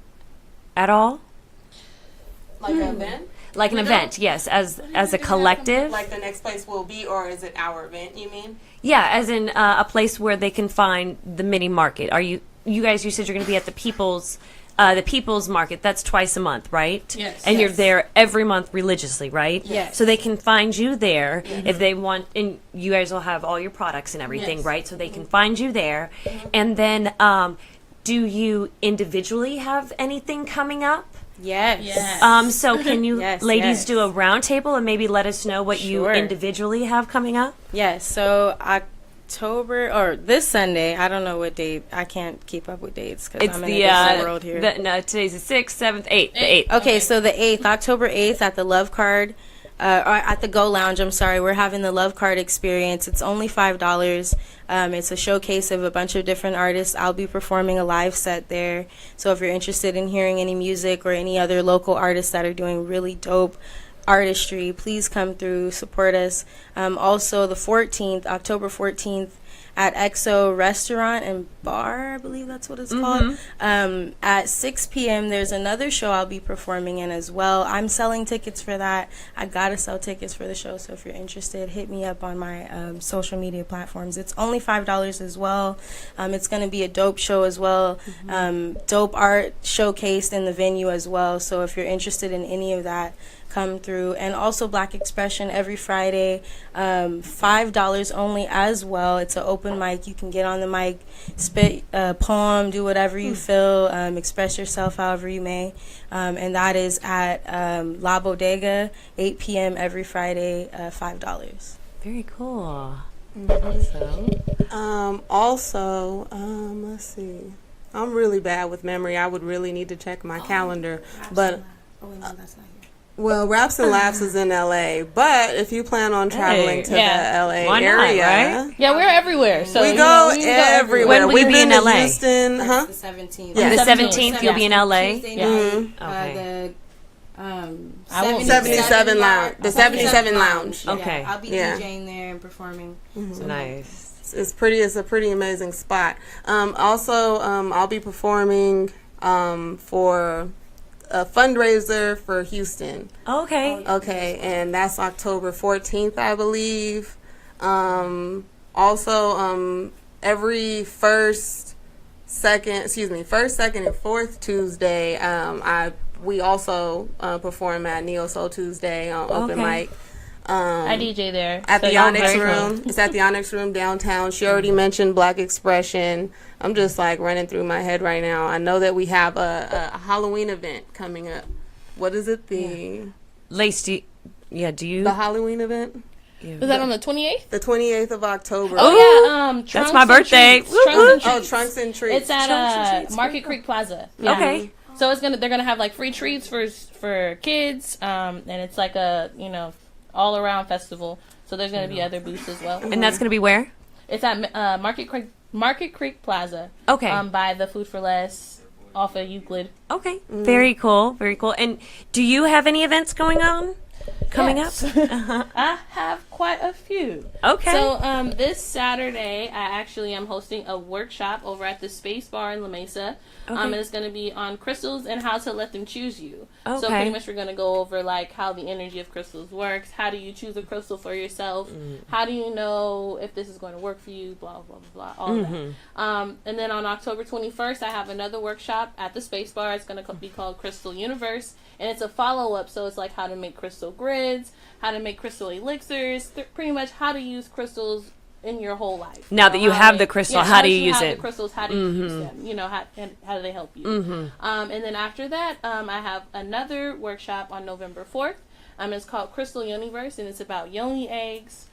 S2: at all?
S7: Like an event?
S2: Like an event, yes, as a collective?
S7: Like the next place will be, or is it our event, you mean?
S2: Yeah, as in a place where they can find the mini market. Are you guys, you said you're going to be at the People's Market. That's twice a month, right?
S5: Yes.
S2: And you're there every month religiously, right?
S6: Yes.
S2: So they can find you there if they want, and you guys will have all your products and everything,
S5: Yes.
S2: right? So they can find you there. And then, do you individually have anything coming up?
S6: Yes.
S5: Yes.
S2: So can you
S6: Yes,
S2: ladies
S6: yes.
S2: do a round table and maybe let us know what you
S6: Sure.
S2: individually have coming up?
S6: Yes, so October, or this Sunday, I don't know what date. I can't keep up with dates because
S2: It's
S6: I'm in
S2: the
S6: a different world here.
S2: no, today's the 6th, 7th, 8th. The 8th.
S6: Okay, so the 8th, October 8th at the Love Card, or at the Go Lounge, I'm sorry, we're having the Love Card experience. It's only $5. It's a showcase of a bunch of different artists. I'll be performing a live set there. So if you're interested in hearing any music or any other local artists that are doing really dope artistry, please come through, support us. Also the 14th, October 14th, at EXO Restaurant and Bar, I believe that's what it's called. At 6 p.m. there's another show I'll be performing in as well. I'm selling tickets for that. I gotta sell tickets for the show, so if you're interested, hit me up on my social media platforms. It's only $5 as well. It's gonna be a dope show as well. Dope art showcased in the venue as well. So if you're interested in any of that, come through. And also Black Expression every Friday, $5 only as well. It's an open mic. You can get on the mic, spit a poem, do whatever you feel, express yourself however you may. And that is at La Bodega, 8 p.m. every Friday, $5.
S2: Very cool.
S7: Also, let's see. I'm really bad with memory. I would really need to check my calendar. But
S6: Oh, wait, no, that's not here.
S7: well, Raps and Laughs is in LA. But if you plan on traveling to
S5: Yeah.
S7: the LA
S2: Why not,
S7: area,
S2: right?
S5: Yeah, we're everywhere. So
S7: we
S5: you
S7: go
S5: know, we can
S7: everywhere.
S2: When will
S7: We've
S2: you be
S7: been
S2: in
S7: to
S2: LA?
S7: Houston, huh?
S6: The 17th.
S7: Yeah.
S2: The
S5: 17th,
S2: 17th, you'll be in LA?
S6: Tuesday
S5: Yeah.
S6: night,
S2: Okay.
S5: I won't-
S7: 77 Lounge. The 77 Lounge.
S2: Okay.
S6: Yeah, I'll be
S7: Yeah.
S6: DJing there and performing.
S2: Nice.
S7: It's pretty. It's a pretty amazing spot. Also, I'll be performing for a fundraiser for Houston.
S2: Okay.
S7: Okay, and that's October 14th, I believe. Also, every first, second, and fourth Tuesday, we also perform at Neo Soul Tuesday on open
S2: Okay.
S7: mic.
S5: I DJ there.
S7: At
S5: so
S7: the
S5: y'all
S7: Onyx
S5: very
S7: Room.
S5: cool.
S7: It's at the Onyx Room downtown. She already mentioned Black Expression. I'm just like running through my head right now. I know that we have a Halloween event coming up. What is it?
S2: Lace, do you?
S7: The Halloween event?
S5: Was that on the 28th?
S7: The 28th of October.
S5: Oh, yeah. Trunks
S2: That's my
S5: and
S2: birthday.
S5: Treats.
S2: Woo,
S5: Trunks
S2: woo.
S5: and
S7: Oh,
S5: Treats.
S7: Trunks and Treats.
S5: It's at Market Creek Plaza. Yeah.
S2: Okay.
S5: So they're gonna have like free treats for kids, and it's like a all around festival. So there's gonna be other booths as well.
S2: And that's going to be where?
S5: It's at Market Creek Plaza.
S2: Okay.
S5: By the Food for Less off of Euclid.
S2: Okay. Very cool. Very cool. And do you have any events going on? coming
S5: Yes.
S2: up?
S5: I have quite a few.
S2: Okay.
S5: So this Saturday, I actually am hosting a workshop over at the Space Bar in La Mesa. And it's going to be on crystals and how to let them choose you.
S2: Okay.
S5: So pretty much we're going to go over like how the energy of crystals works. How do you choose a crystal for yourself? How do you know if this is going to work for you? Blah, blah, blah, blah. All of that. And then on October 21st, I have another workshop at the Space Bar. It's going to be called Crystal Universe. And it's a follow-up. So it's like how to make crystal grids, how to make crystal elixirs, pretty much how to use crystals in your whole life.
S2: Now that you have the crystal, how do you use it?
S5: The crystals, how do you use them? You know, how do they help you? And then after that, I have another workshop on November 4th. It's called Crystal Universe, and it's about yoni eggs,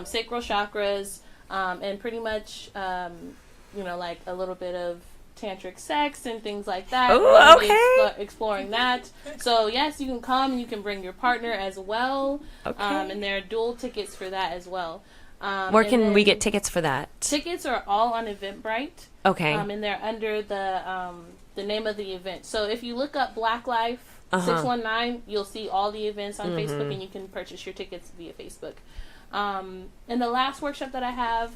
S5: sacral chakras, and pretty much, you know, like a little bit of tantric sex and things like that.
S2: Oh, okay.
S5: Exploring that. So yes, you can come and you can bring your partner as well.
S2: Okay.
S5: And there are dual tickets for that as well.
S2: Where can we get tickets for that?
S5: Tickets are all on Eventbrite.
S2: Okay.
S5: And they're under the name of the event. So if you look up Black Life 619, you'll see all the events on Facebook, and you can purchase your tickets via Facebook. And the last workshop that I have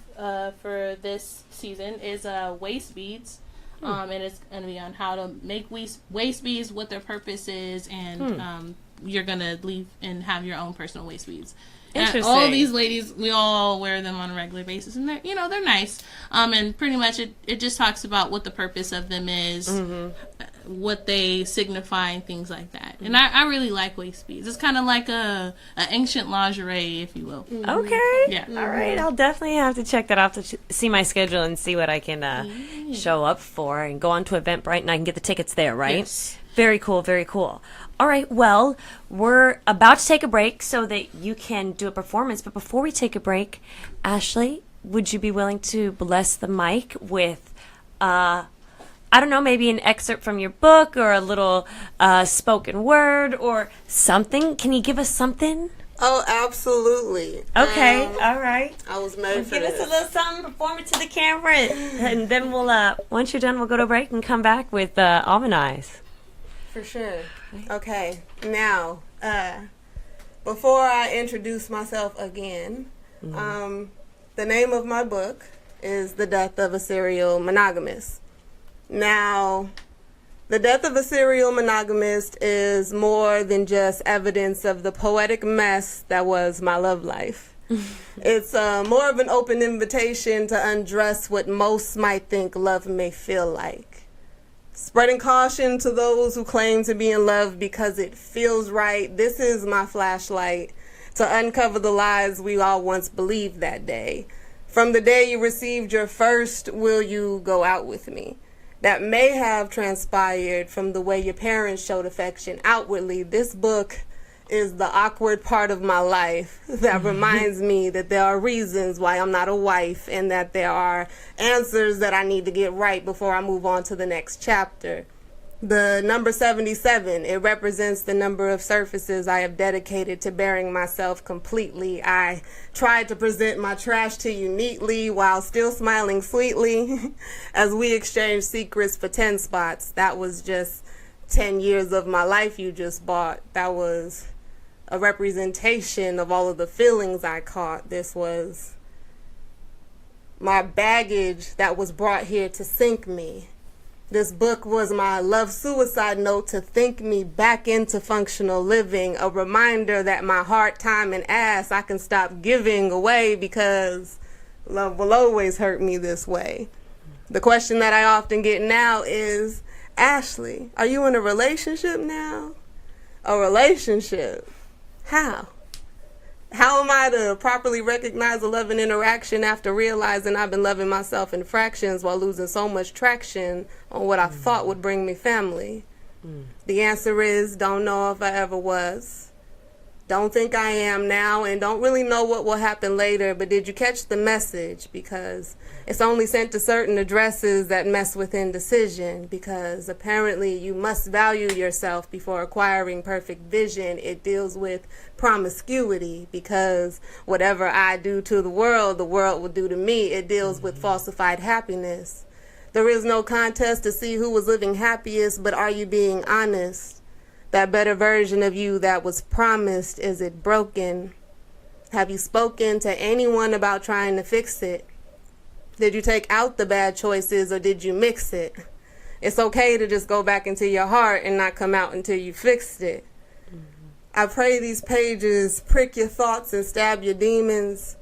S5: for this season is waist beads. And it's going to be on how to make waist beads, what their purpose is, and you're going to leave and have your own personal waist beads.
S2: Interesting.
S5: All of these ladies, we all wear them on a regular basis, and they're, you know, they're nice. And pretty much it just talks about what the purpose of them is, what they signify, and things like that. And I really like waist beads. It's kind of like a ancient lingerie, if you will.
S2: Okay.
S5: Yeah.
S2: All right. I'll definitely have to check that out to see my schedule and see what I can show up for, and go on to Eventbrite, and I can get the tickets there, right?
S5: Yes.
S2: Very cool. Very cool. All right. Well, we're about to take a break so that you can do a performance. But before we take a break, Ashley, would you be willing to bless the mic with, I don't know, maybe an excerpt from your book or a little spoken word or something? Can you give us something?
S7: Oh, absolutely.
S2: Okay. All right.
S7: I was made for
S2: Give
S7: this.
S2: us a little something, perform it to the camera, and then we'll, once you're done, we'll go to a break and come back with Almond Eyes.
S7: For sure. Okay. Now, before I introduce myself again, the name of my book is The Death of a Serial Monogamist. Now, the death of a serial monogamist is more than just evidence of the poetic mess that was my love life. It's more of an open invitation to undress what most might think love may feel like. Spreading caution to those who claim to be in love because it feels right. This is my flashlight to uncover the lies we all once believed that day. From the day you received your first, will you go out with me? That may have transpired from the way your parents showed affection outwardly. This book is the awkward part of my life that reminds me that there are reasons why I'm not a wife, and that there are answers that I need to get right before I move on to the next chapter. The number 77, it represents the number of surfaces I have dedicated to bearing myself completely. I tried to present my trash to you neatly while still smiling sweetly as we exchanged secrets for 10 spots. That was just 10 years of my life you just bought. That was a representation of all of the feelings I caught. This was my baggage that was brought here to sink me. This book was my love-suicide note to think me back into functional living, a reminder that my heart, time, and ass I can stop giving away because love will always hurt me this way. The question that I often get now is, Ashley, are you in a relationship now? A relationship? How? How am I to properly recognize a loving interaction after realizing I've been loving myself in fractions while losing so much traction on what I thought would bring me family? The answer is, don't know if I ever was. Don't think I am now, and don't really know what will happen later, but did you catch the message? Because it's only sent to certain addresses that mess with indecision, because apparently you must value yourself before acquiring perfect vision. It deals with promiscuity, because whatever I do to the world will do to me. It deals with falsified happiness. There is no contest to see who was living happiest, but are you being honest? That better version of you that was promised, is it broken? Have you spoken to anyone about trying to fix it? Did you take out the bad choices or did you mix it? It's okay to just go back into your heart and not come out until you fixed it. I pray these pages prick your thoughts and stab your demons.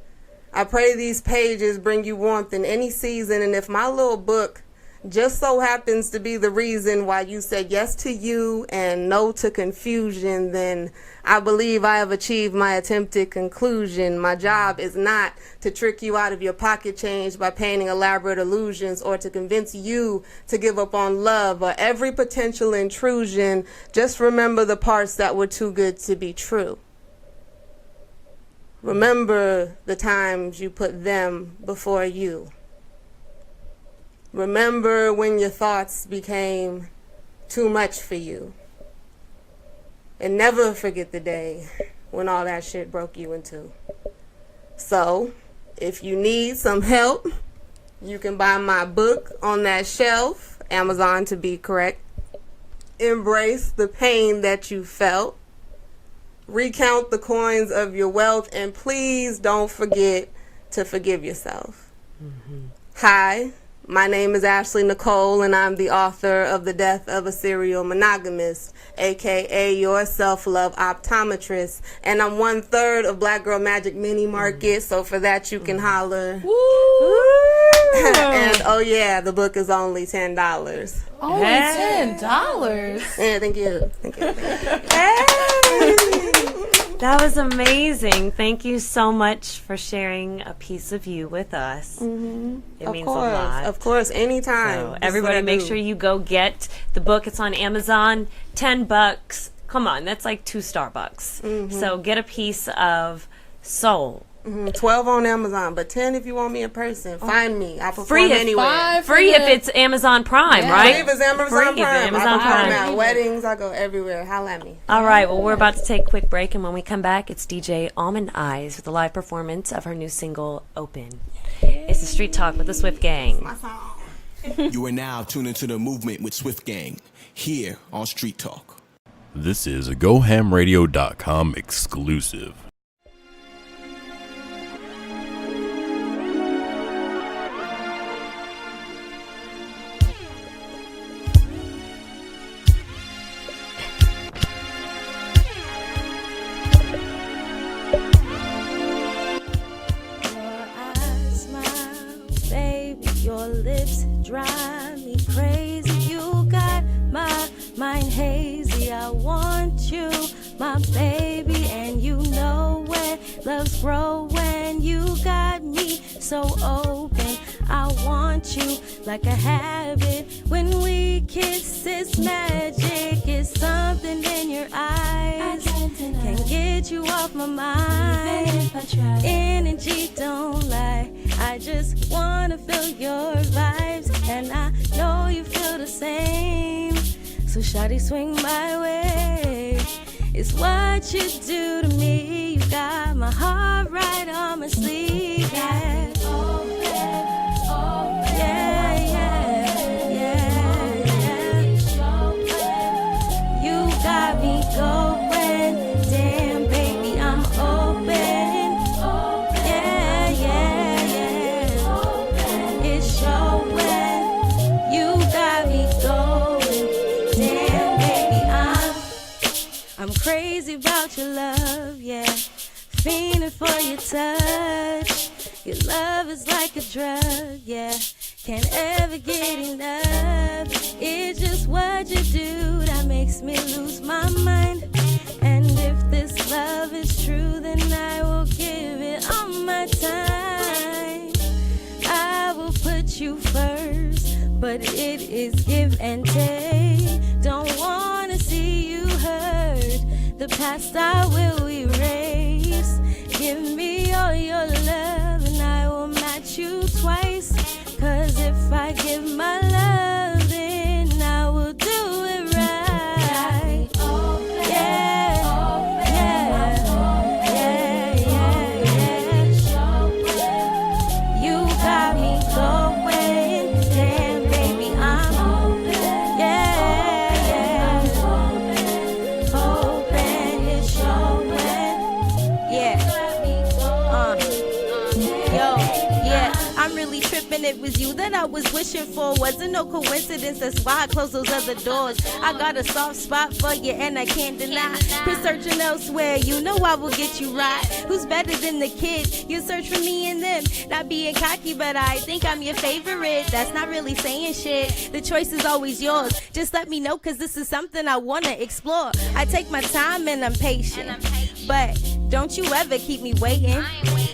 S7: I pray these pages bring you warmth in any season. And if my little book just so happens to be the reason why you said yes to you and no to confusion, then I believe I have achieved my attempted conclusion. My job is not to trick you out of your pocket change by painting elaborate illusions or to convince you to give up on love or every potential intrusion. Just remember the parts that were too good to be true. Remember the times you put them before you. Remember when your thoughts became too much for you. And never forget the day when all that shit broke you in two. So, if you need some help, you can buy my book on that shelf, Amazon to be correct. Embrace the pain that you felt. Recount the coins of your wealth, and please don't forget to forgive yourself. Hi. My name is Ashley Nicole, and I'm the author of The Death of a Serial Monogamist, a.k.a. your self-love optometrist. And I'm 1/3 of Black Girl Magic Mini Market, so for that you can holler. And oh yeah, the book is only $10.
S5: Only $10.
S7: Yeah, thank you.
S2: That was amazing. Thank you so much for sharing a piece of you with us. It means a lot.
S7: Of course, anytime.
S2: So everybody make sure you go get the book. It's on Amazon. $10. Come on, that's like 2 Starbucks. So get a piece of soul.
S7: 12 on Amazon, but 10 if you want me in person. Find me. I perform anywhere.
S2: Free if it's Amazon Prime, right?
S7: Free if it's Amazon
S2: Free if
S7: Prime.
S2: Amazon
S7: I perform
S2: Prime.
S7: at weddings. I go everywhere. Holla at me.
S2: All right, well, we're about to take a quick break, and when we come back, it's DJ Almond Eyes with a live performance of her new single, Open. It's the Street Talk with the Swift Gang.
S7: My song.
S1: You are now tuned into the movement with Swift Gang here on Street Talk.
S8: This is a GoHamRadio.com exclusive.
S6: Your lips drive me crazy. You got my mind hazy. I want you, my baby, and you know where love's growing. You got me so open. I want you like a habit. When we kiss, it's magic. It's something in your eyes. Can't get you off my mind. Even if I try. Energy don't lie. I just wanna feel your vibes, and I know you feel the same. So shawty, swing my way. It's what you do to me. You got my heart right on my sleeve. Yeah. You got me going. Damn, baby, I'm open. It's showing. You got me going. Damn, baby, I'm crazy about your love, yeah. Fiending for your touch. Your love is like a drug, yeah. Can't ever get enough. It's just what you do that makes me lose my mind. And if this love is true, then I will give it all my time. I will put you first, but it is give and take. Don't wanna see you hurt. The past I will erase. Give me all your love and I will match you twice. 'Cause if I give my love, then I will do it right. You got me going. Damn, baby, I'm open. really tripping. It was you that I was wishing for. Wasn't no coincidence, that's why I closed those other doors. I got a soft spot for you and I can't deny. Quit searching elsewhere, you know I will get you right. Who's better than the kid? You search for me and them. Not being cocky, but I think I'm your favorite. That's not really saying shit. The choice is always yours. Just let me know, cause this is something I wanna explore. I take my time and I'm patient, but don't you ever keep me waiting.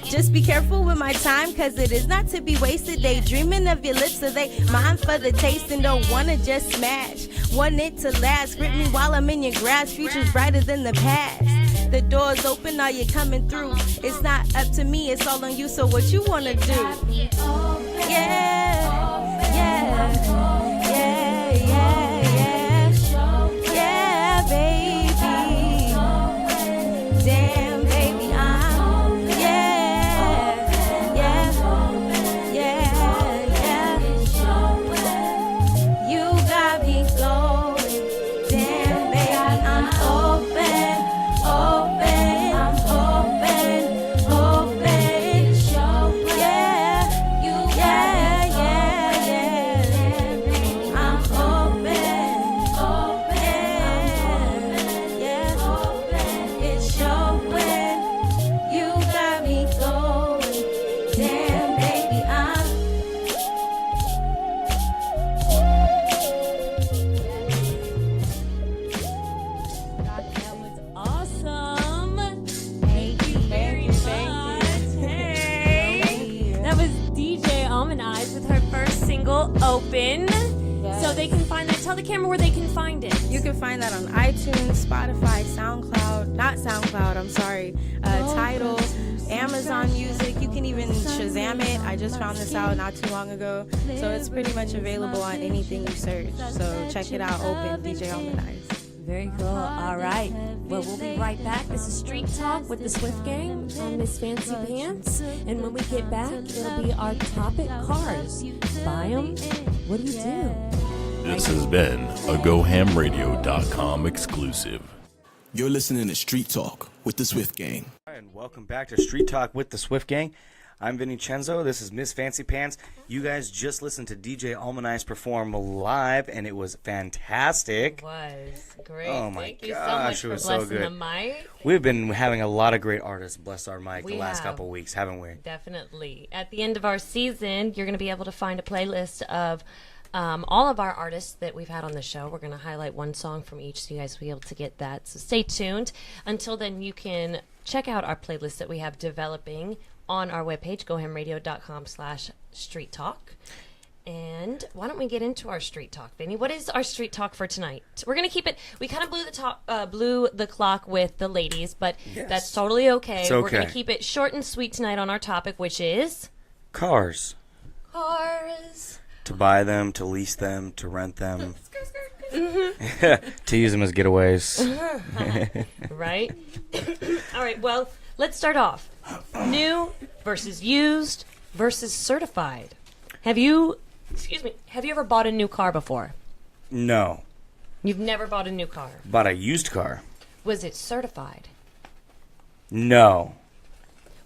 S6: Just be careful with my time, cause it is not to be wasted. Daydreaming of your lips, so they mine for the taste. And don't wanna just smash, want it to last. Grip me while I'm in your grasp, future's brighter than the past. The door's open, are you coming through? It's not up to me, it's all on you, so what you wanna do? Yeah, yeah, yeah, yeah, yeah, yeah, baby. Damn, baby, I'm, yeah, yeah, yeah, yeah. You got me going. Damn, baby, I'm open, open, I'm open, open. Yeah, you, yeah, yeah, yeah. I'm open, open, yeah. It's showing. You got me going. Damn, baby, I'm.
S2: That was awesome. Thank you very much. Hey. That was DJ Almond Eyes with her first single, Open. So they can find that. Tell the camera where they can find it.
S6: You can find that on iTunes, Spotify, Tidal, Amazon Music. You can even Shazam it. I just found this out not too long ago. So it's pretty much available on anything you search. So check it out, Open, DJ Almond Eyes.
S2: Very cool. All right. Well, we'll be right back. This is Street Talk with the Swift Gang on Miss Fancy Pants. And when we get back, it'll be our topic, cars. Buy them? What do you do?
S8: This has been a GoHamRadio.com exclusive.
S1: You're listening to Street Talk with the Swift Gang.
S3: And welcome back to Street Talk with the Swift Gang. I'm Vinnie Cenzo. This is Miss Fancy Pants. You guys just listened to DJ Almond Eyes perform live, and it was fantastic.
S2: It was great.
S3: Oh my
S2: Thank you
S3: gosh,
S2: so
S3: it
S2: much
S3: was
S2: for
S3: so
S2: blessing
S3: good.
S2: the mic.
S3: We've been having a lot of great artists bless our mic
S2: We
S3: the last
S2: have.
S3: couple weeks, haven't we?
S2: Definitely. At the end of our season, you're going to be able to find a playlist of all of our artists that we've had on the show. We're going to highlight one song from each, so you guys will be able to get that. So stay tuned. Until then, you can check out our playlist that we have developing on our webpage, gohamradio.com/street talk. And why don't we get into our street talk, Vinny? What is our street talk for tonight? We're gonna keep it. We kind of blew the clock with the ladies, but that's totally okay.
S3: It's okay.
S2: We're gonna keep it short and sweet tonight on our topic, which is
S3: Cars.
S2: cars.
S3: To buy them, to lease them, to rent them, to use them as getaways.
S2: Right? All right, well, let's start off. New versus used versus certified. Have you ever bought a new car before?
S3: No.
S2: You've never bought a new car.
S3: Bought a used car?
S2: Was it certified?
S3: No.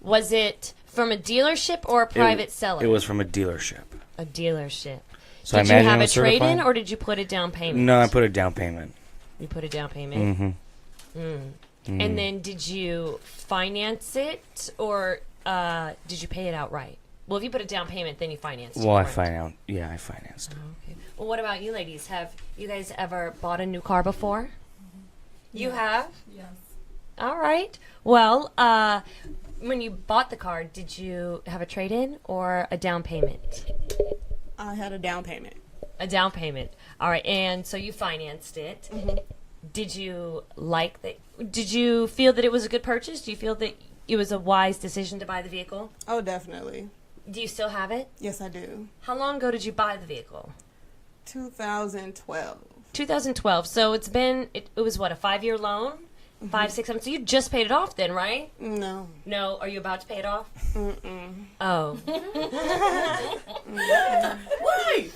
S2: Was it from a dealership or a private seller?
S3: It was from a dealership.
S2: A dealership.
S3: So I
S2: did you
S3: imagine
S2: have
S3: it
S2: a
S3: was
S2: trade-in
S3: certified?
S2: or did you put a down payment?
S3: No, I put a down payment.
S2: You put a down payment?
S3: Mm-hmm.
S2: And then did you finance it or did you pay it outright? Well, if you put a down payment, then you financed it.
S3: Well, I
S2: right?
S3: financed. Yeah, I financed.
S2: Okay. Well, what about you ladies? Have you guys ever bought a new car before? You have?
S5: Yes.
S2: All right. Well, when you bought the car, did you have a trade-in or a down payment?
S7: I had a down payment.
S2: A down payment. All right. And so you financed it.
S7: Mm-hmm.
S2: Did you like that? Did you feel that it was a good purchase? Do you feel that it was a wise decision to buy the vehicle?
S7: Oh, definitely.
S2: Do you still have it?
S7: Yes, I do.
S2: How long ago did you buy the vehicle?
S7: 2012.
S2: 2012. So it was what, a 5-year loan? 5, 6, 7. So you just paid it off then, right?
S7: No.
S2: No. Are you about to pay it off?
S7: Mm-mm.
S2: Oh.
S7: Why?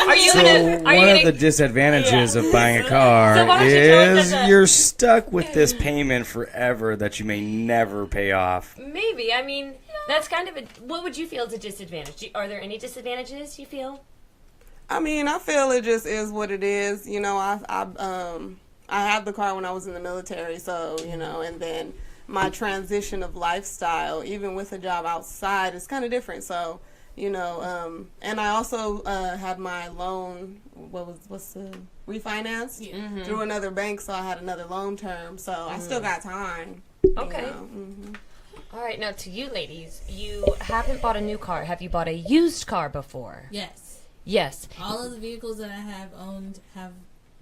S2: Are you
S3: So
S2: gonna? Are you
S3: one
S2: gonna?
S3: of the disadvantages of buying a car
S2: So why don't you tell us
S3: is
S2: as a-
S3: you're stuck with this payment forever that you may never pay off.
S2: Maybe. I mean, That's kind of what would you feel is a disadvantage? Are there any disadvantages you feel?
S7: I mean, I feel it just is what it is. You know, I had the car when I was in the military, so, you know, and then my transition of lifestyle, even with a job outside, is kind of different. So, you know, and I also had my loan, what's the refinanced through another bank, so I had another loan term. So I still got time.
S2: Okay.
S7: You know?
S2: All right, now to you ladies, you haven't bought a new car. Have you bought a used car before?
S5: Yes.
S2: Yes.
S5: All of the vehicles that I have owned have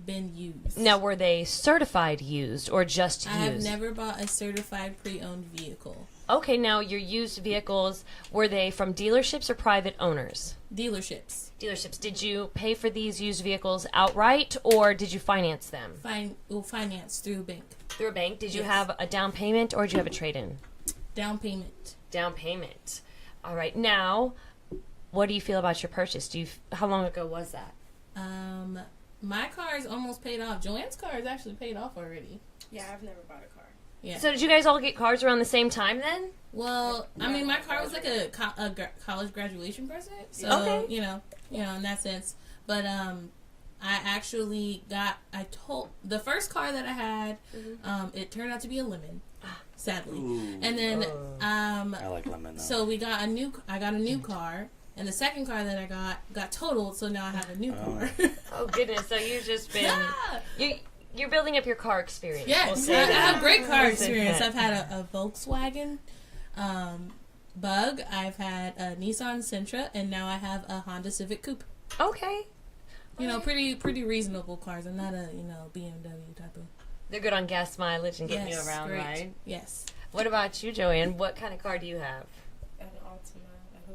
S5: been used.
S2: Now, were they certified used or just used?
S5: I have never bought a certified pre-owned vehicle.
S2: Okay, now your used vehicles, were they from dealerships or private owners?
S5: Dealerships.
S2: Dealerships. Did you pay for these used vehicles outright or did you finance them?
S5: Finance through a bank.
S2: Through a bank. Did you
S5: Yes.
S2: have a down payment or did you have a trade-in?
S5: Down payment.
S2: Down payment. All right. Now, what do you feel about your purchase? How long ago was that?
S5: My car is almost paid off. Joanne's car is actually paid off already.
S6: Yeah, I've never bought a car.
S5: Yeah.
S2: So did you guys all get cars around the same time then?
S5: Well, I mean, my car was like a college graduation present, so
S2: Okay.
S5: you know, in that sense. But I actually the first car that I had. It turned out to be a lemon, sadly.
S3: Ooh.
S5: And then
S3: I like lemon though.
S5: so I got a new car, and the second car that I got totaled, so now I have a new car.
S2: Oh goodness! So you've just been you're building up your car experience.
S5: Yes,
S2: we'll
S5: I
S2: say that.
S5: have great car
S2: We'll say
S5: experience.
S2: that.
S5: I've had a Volkswagen Bug. I've had a Nissan Sentra, and now I have a Honda Civic Coupe.
S2: Okay.
S5: You know, pretty reasonable cars. I'm not a BMW type of.
S2: They're good on gas mileage and getting
S5: Yes,
S2: you around,
S5: great.
S2: right?
S5: Yes.
S2: What about you, Joanne? What kind of car do you have?
S6: An Altima,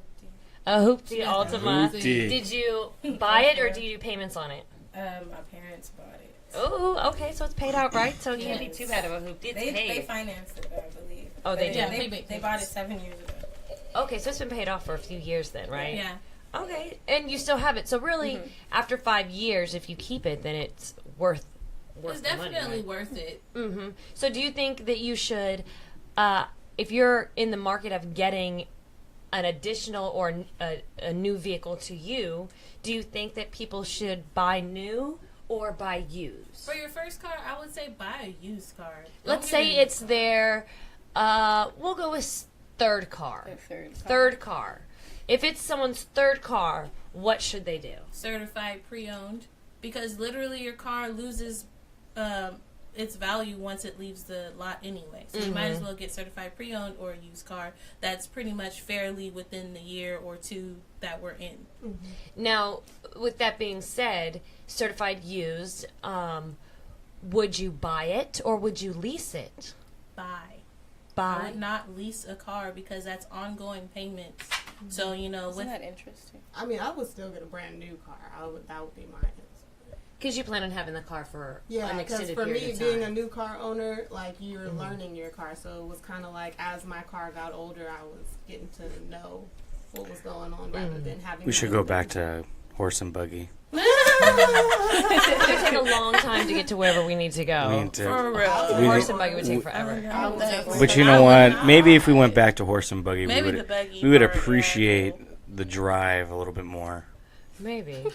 S2: A Hoopty
S5: Yeah,
S2: Altima.
S3: Hoopty.
S2: Did you buy it or do you do payments on it?
S6: My parents bought it.
S2: Oh, okay, so it's paid out, right? So it can't be
S6: Yes.
S2: too bad of a hoopty. It's
S6: They
S2: paid.
S6: financed it, I believe.
S2: Oh, they
S6: But
S2: did?
S5: Yeah,
S6: They bought it 7 years ago.
S2: Okay, so it's been paid off for a few years then, right?
S5: Yeah.
S2: Okay, and you still have it. So really,
S6: Mm-hmm.
S2: after 5 years, if you keep it, then it's worth
S5: It's
S2: the money,
S5: definitely
S2: right?
S5: worth it.
S2: Mm-hmm. So do you think that you should, if you're in the market of getting an additional or a new vehicle to you, do you think that people should buy new or buy used?
S5: For your first car, I would say buy a used car.
S2: Let's
S5: Don't get
S2: say
S5: a new
S2: it's
S5: car.
S2: their, we'll go with third car. Third car. If it's someone's third car, what should they do?
S5: Certified pre-owned, because literally your car loses its value once it leaves the lot anyway. So you might as well get certified pre-owned or a used car that's pretty much fairly within the year or two that we're in.
S2: Now, with that being said, certified used, would you buy it or would you lease it?
S5: I
S2: Buy.
S5: would not lease a car because that's ongoing payments. So, you know,
S6: Isn't
S5: with
S6: that interesting?
S7: I mean, I would still get a brand new car. That would be my answer.
S2: Because you plan on having the car for
S7: Yeah,
S2: an
S7: because
S2: extended
S7: for
S2: period
S7: me,
S2: of
S7: being a
S2: time.
S7: new car owner, like you're learning your car, so it was kind of like as my car got older, I was getting to know what was going on rather than having.
S3: We should
S7: my
S3: go
S7: own
S3: back
S7: thing.
S3: to horse and buggy.
S2: It would take a long time to get to wherever we need to go.
S3: We need to-
S2: The horse and buggy would take forever.
S3: But you know what? Maybe if we went back to horse and buggy,
S5: Maybe
S3: we
S5: the
S3: would
S5: buggy part,
S3: appreciate the drive a little bit more.
S2: Maybe.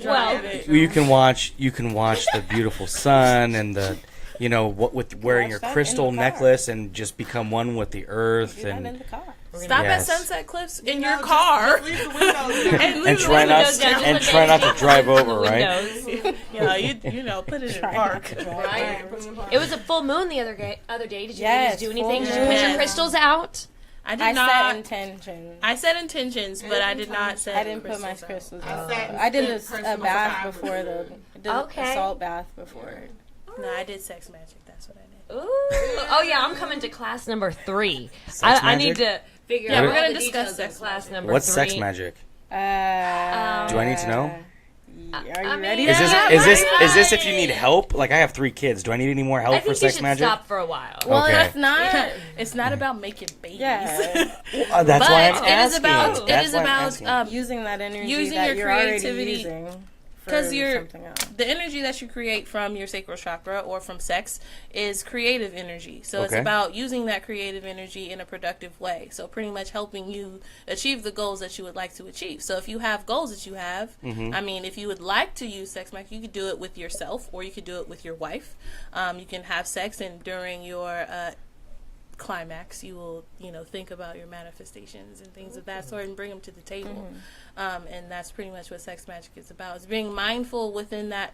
S5: Well,
S3: You can watch the beautiful sun and the, you know, what with wearing your
S6: watch that in
S3: crystal
S6: the car.
S3: necklace and just become one with the earth
S6: Do that in
S3: and
S6: the car.
S5: stop
S3: Yes.
S5: at Sunset Cliffs in
S7: No,
S5: your
S7: just
S5: car.
S7: leave the windows down.
S5: And
S3: and try not
S2: windows down, just
S3: and
S2: look
S3: try
S2: at
S3: not
S2: it.
S3: to drive over,
S2: The
S3: right?
S2: windows.
S5: Yeah, you know, put it in park.
S2: Right?
S7: Put 'em in park.
S2: It was a full moon the other day. Did you
S6: Yes,
S2: ladies do anything?
S6: full
S2: Did you put your
S5: moon.
S2: crystals out?
S5: I did
S6: I
S5: not.
S6: set intentions.
S5: I set intentions, but I did not set.
S6: I didn't put my
S5: crystals out.
S6: crystals
S7: I
S6: out.
S7: sat and
S6: I did
S7: spent
S6: a
S7: personal
S6: bath
S7: time
S6: before
S7: with
S6: the
S7: it.
S6: I did
S2: Okay.
S6: a salt bath before.
S5: No, I did sex magic. That's what I did.
S2: Ooh. Oh yeah, I'm coming to class number 3.
S3: Sex
S2: I need
S3: magic?
S2: to figure
S5: Yeah,
S2: out
S5: we're
S2: all
S5: gonna
S2: the
S5: discuss
S2: details of
S5: sex
S2: class
S5: magic.
S2: number
S3: What's
S2: 3.
S3: sex magic?
S6: Do
S3: Do I need to know?
S6: Are you
S2: I mean,
S6: ready?
S3: Is this
S2: Yeah,
S3: is this if you need help? Like I have 3 kids. Do I need any more help
S2: I
S3: for
S2: think you
S3: sex
S2: should
S3: magic?
S2: stop for a while.
S6: Well,
S3: Okay.
S6: it's not.
S5: It's not about making babies.
S6: Yeah,
S3: That's why I'm
S5: But it
S3: asking.
S5: is about
S3: That's
S5: it is
S3: why I'm
S5: about
S3: asking.
S6: using that energy
S5: Using
S6: that
S5: your
S6: you're already
S5: creativity
S6: using
S5: Because
S6: something else.
S5: the energy that you create from your sacral chakra or from sex is creative energy. So it's
S3: Okay.
S5: about using that creative energy in a productive way. So pretty much helping you achieve the goals that you would like to achieve. So if you have goals that you have, I mean, if you would like to use sex magic, you could do it with yourself or you could do it with your wife. You can have sex, and during your climax you will think about your manifestations and things of that sort and bring them to the table. And that's pretty much what sex magic is about. It's being mindful within that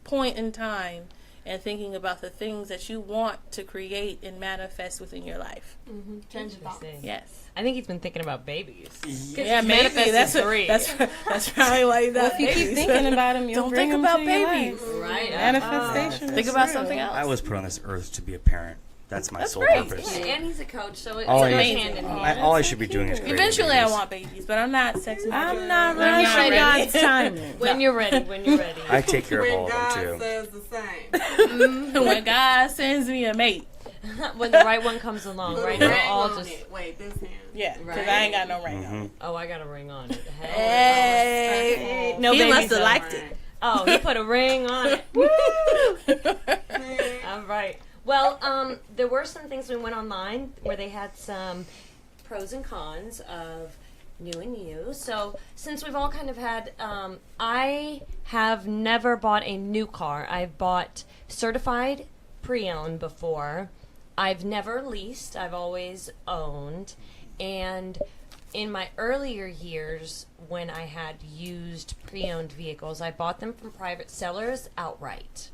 S5: point in time and thinking about the things that you want to create and manifest within your life. Yes.
S2: I think he's been thinking about babies.
S5: Yeah, maybe that's probably why you got
S6: If you keep
S5: babies.
S6: thinking about them, you'll
S5: Don't
S6: bring
S5: think
S6: them
S5: about
S6: to your
S5: babies.
S6: life.
S2: Right.
S6: Manifestation.
S5: Think
S6: is
S5: about
S6: real.
S5: something else.
S3: I was put on this earth to be a parent. That's my sole
S5: great.
S3: purpose.
S2: And he's a coach, so it
S3: All
S2: goes
S3: I,
S2: hand in hand.
S3: all I should be doing is creating
S5: Eventually, I
S3: babies.
S5: want babies, but I'm not sex magic.
S6: I'm not
S5: When you're
S6: rushing
S5: ready.
S6: God's timing.
S2: When you're ready.
S3: I take care of all
S7: When
S3: of
S7: God
S3: them too.
S7: says the same.
S5: When God sends me a mate.
S2: When the right one comes along, right?
S7: Ring
S2: We're all
S7: on
S2: just.
S7: it. Wait, this hand.
S5: Yeah, because
S2: Right.
S5: I ain't got no ring on.
S2: Oh, I got a ring on it.
S5: Hey.
S2: No
S5: He
S2: babies
S5: must have
S2: though.
S5: liked it.
S2: Oh, he put a ring on it. Woo! All right. Well, there were some things we went online where they had some pros and cons of new and used. So since we've all kind of had, I have never bought a new car. I've bought certified pre-owned before. I've never leased. I've always owned. And in my earlier years, when I had used pre-owned vehicles, I bought them from private sellers outright,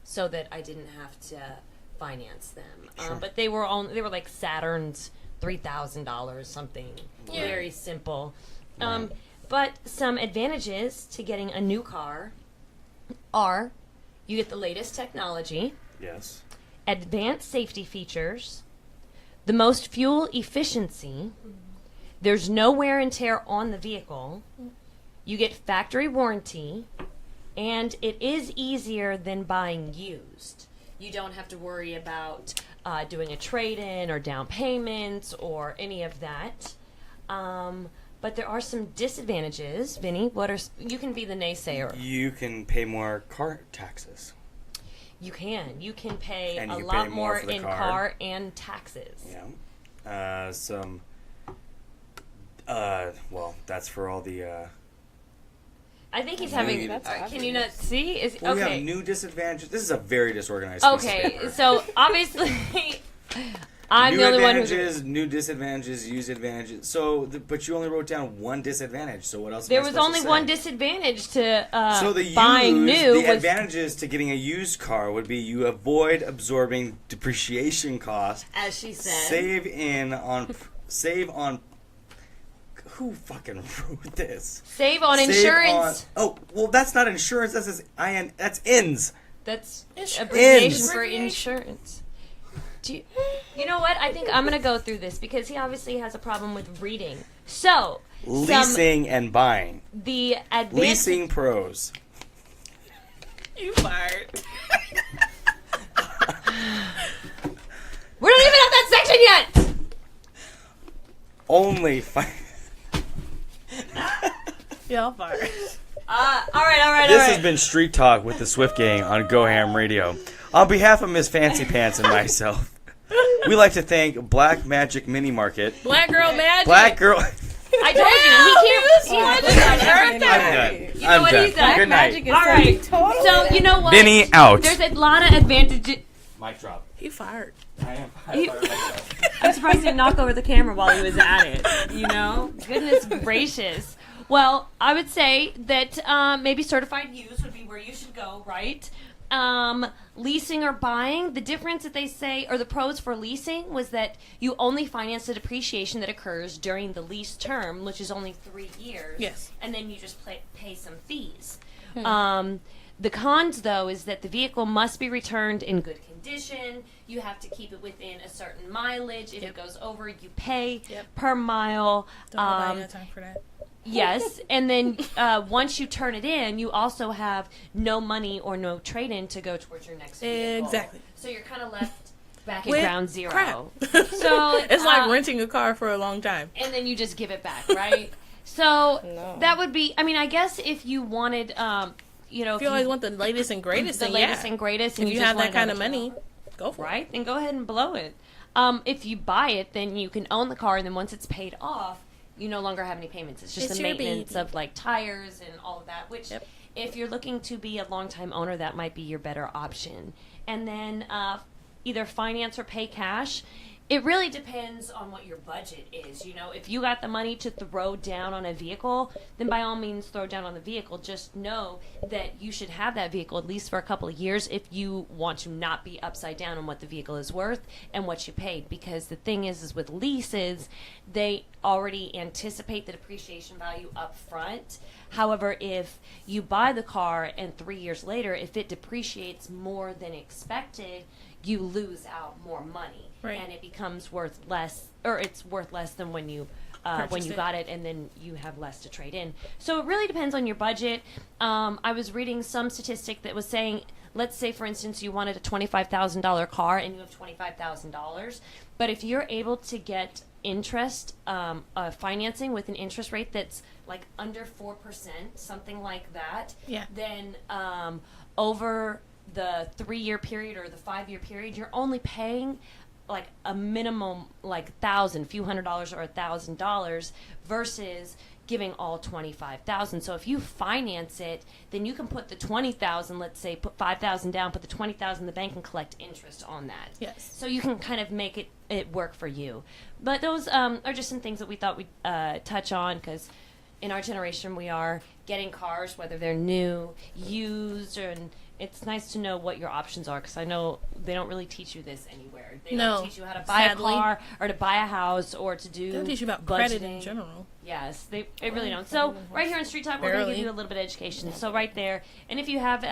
S2: so that I didn't have to finance them. But they were like Saturn's $3,000 something, very simple. But some advantages to getting a new car are you get the latest technology,
S3: Yes.
S2: advanced safety features, the most fuel efficiency, there's no wear and tear on the vehicle, you get factory warranty, and it is easier than buying used. You don't have to worry about doing a trade-in or down payments or any of that. But there are some disadvantages. Vinnie, you can be the naysayer.
S3: You can pay more car taxes.
S2: You can pay
S3: And
S2: a
S3: you
S2: lot
S3: pay more
S2: more
S3: for the
S2: in
S3: car.
S2: car and taxes.
S3: Yeah. Well, that's for all the.
S2: I think he's having. Can you not see? Is
S3: Well, we
S2: okay.
S3: have new disadvantages. This is a very disorganized. piece of
S2: Okay,
S3: paper.
S2: so obviously, I'm
S3: new
S2: the only one
S3: advantages, new disadvantages, used advantages. So, but you only wrote down one disadvantage. So what else?
S2: There
S3: am I
S2: was
S3: supposed
S2: only
S3: to say?
S2: one disadvantage to
S3: So the
S2: buying
S3: used,
S2: new
S3: the
S2: was
S3: advantages to getting a used car would be you avoid absorbing depreciation costs,
S2: as she said.
S3: save on. Who fucking wrote this?
S2: Save on
S3: Save
S2: insurance.
S3: oh, well, that's not insurance. That's ins.
S2: That's
S5: Ins.
S2: abbreviation for insurance. You know what? I think I'm gonna go through this because he obviously has a problem with reading. So
S3: Leasing and buying.
S2: the advantage.
S3: Leasing pros.
S5: You fired.
S2: We're not even at that section yet.
S3: Only
S5: Y'all fired.
S2: All right.
S3: This has been Street Talk with the Swift Gang on Go Ham Radio. On behalf of Miss Fancy Pants and myself, we like to thank Black Magic Mini Market.
S5: Black Girl Magic.
S3: Black Girl.
S2: I told you he can't.
S3: I'm done.
S2: You know
S3: I'm
S2: what
S3: done.
S2: he said?
S3: Good night.
S2: All right. So you know what?
S3: Vinnie out.
S2: There's a lot of advantages.
S3: Mic drop.
S5: He fired.
S3: I am.
S2: I'm surprised he didn't knock over the camera while he was at it. You know? Goodness gracious. Well, I would say that maybe certified used would be where you should go, right? Leasing or buying, the difference that they say, or the pros for leasing, was that you only finance the depreciation that occurs during the lease term, which is only 3 years.
S5: Yes.
S2: And then you just pay some fees. The cons, though, is that the vehicle must be returned in good condition. You have to keep it within a certain mileage. If it goes over, you pay per mile.
S5: Don't nobody got time for that.
S2: Yes, and then once you turn it in, you also have no money or no trade-in to go towards your next vehicle.
S5: Exactly.
S2: So you're kind of left back at
S5: With
S2: ground zero.
S5: crap.
S2: So
S5: It's like renting a car for a long time.
S2: and then you just give it back, right? So that would be. I mean, I guess if you wanted if
S5: you always want the latest and greatest,
S2: the
S5: then
S2: latest and greatest, and
S5: if you
S2: just
S5: have
S2: wanna
S5: that
S2: go
S5: kind
S2: to
S5: of money,
S2: jail,
S5: go for it.
S2: right? Then go ahead and blow it. If you buy it, then you can own the car, and then once it's paid off, you no longer have any payments. It's just
S5: It's
S2: the
S5: your
S2: maintenance
S5: baby.
S2: of like tires and all of that, which
S5: Yep.
S2: if you're looking to be a long-time owner, that might be your better option. And then either finance or pay cash. It really depends on what your budget is. If you got the money to throw down on a vehicle, then by all means throw down on the vehicle. Just know that you should have that vehicle at least for a couple of years if you want to not be upside down on what the vehicle is worth and what you paid. Because the thing is with leases, they already anticipate the depreciation value up front. However, if you buy the car and 3 years later, if it depreciates more than expected, you lose out more money.
S5: Right.
S2: And it becomes worth less, or it's worth less than when you
S5: Purchased it.
S2: got it, and then you have less to trade in. So it really depends on your budget. I was reading some statistic that was saying, let's say for instance you wanted a $25,000 car and you have $25,000, but if you're able to get interest financing with an interest rate that's like under 4%, something like that,
S5: Yeah.
S2: then over the 3-year period or the 5-year period, you're only paying like a minimum like few $100s or $1,000 versus giving all 25,000. So if you finance it, then you can put the 20,000, let's say, put 5,000 down, put the 20,000 in the bank, and collect interest on that.
S5: Yes.
S2: So you can kind of make it work for you. But those are just some things that we thought we'd touch on, because in our generation we are getting cars, whether they're new, used, and it's nice to know what your options are, because I know they don't really teach you this anywhere. They
S5: No,
S2: don't teach you how to buy
S5: sadly.
S2: a car or to buy a house or to do
S5: They don't teach you about
S2: budgeting.
S5: credit in general.
S2: Yes, they really don't. So right here on Street Talk, we're going to
S5: Barely.
S2: give you a little bit of education. So right there, and if you have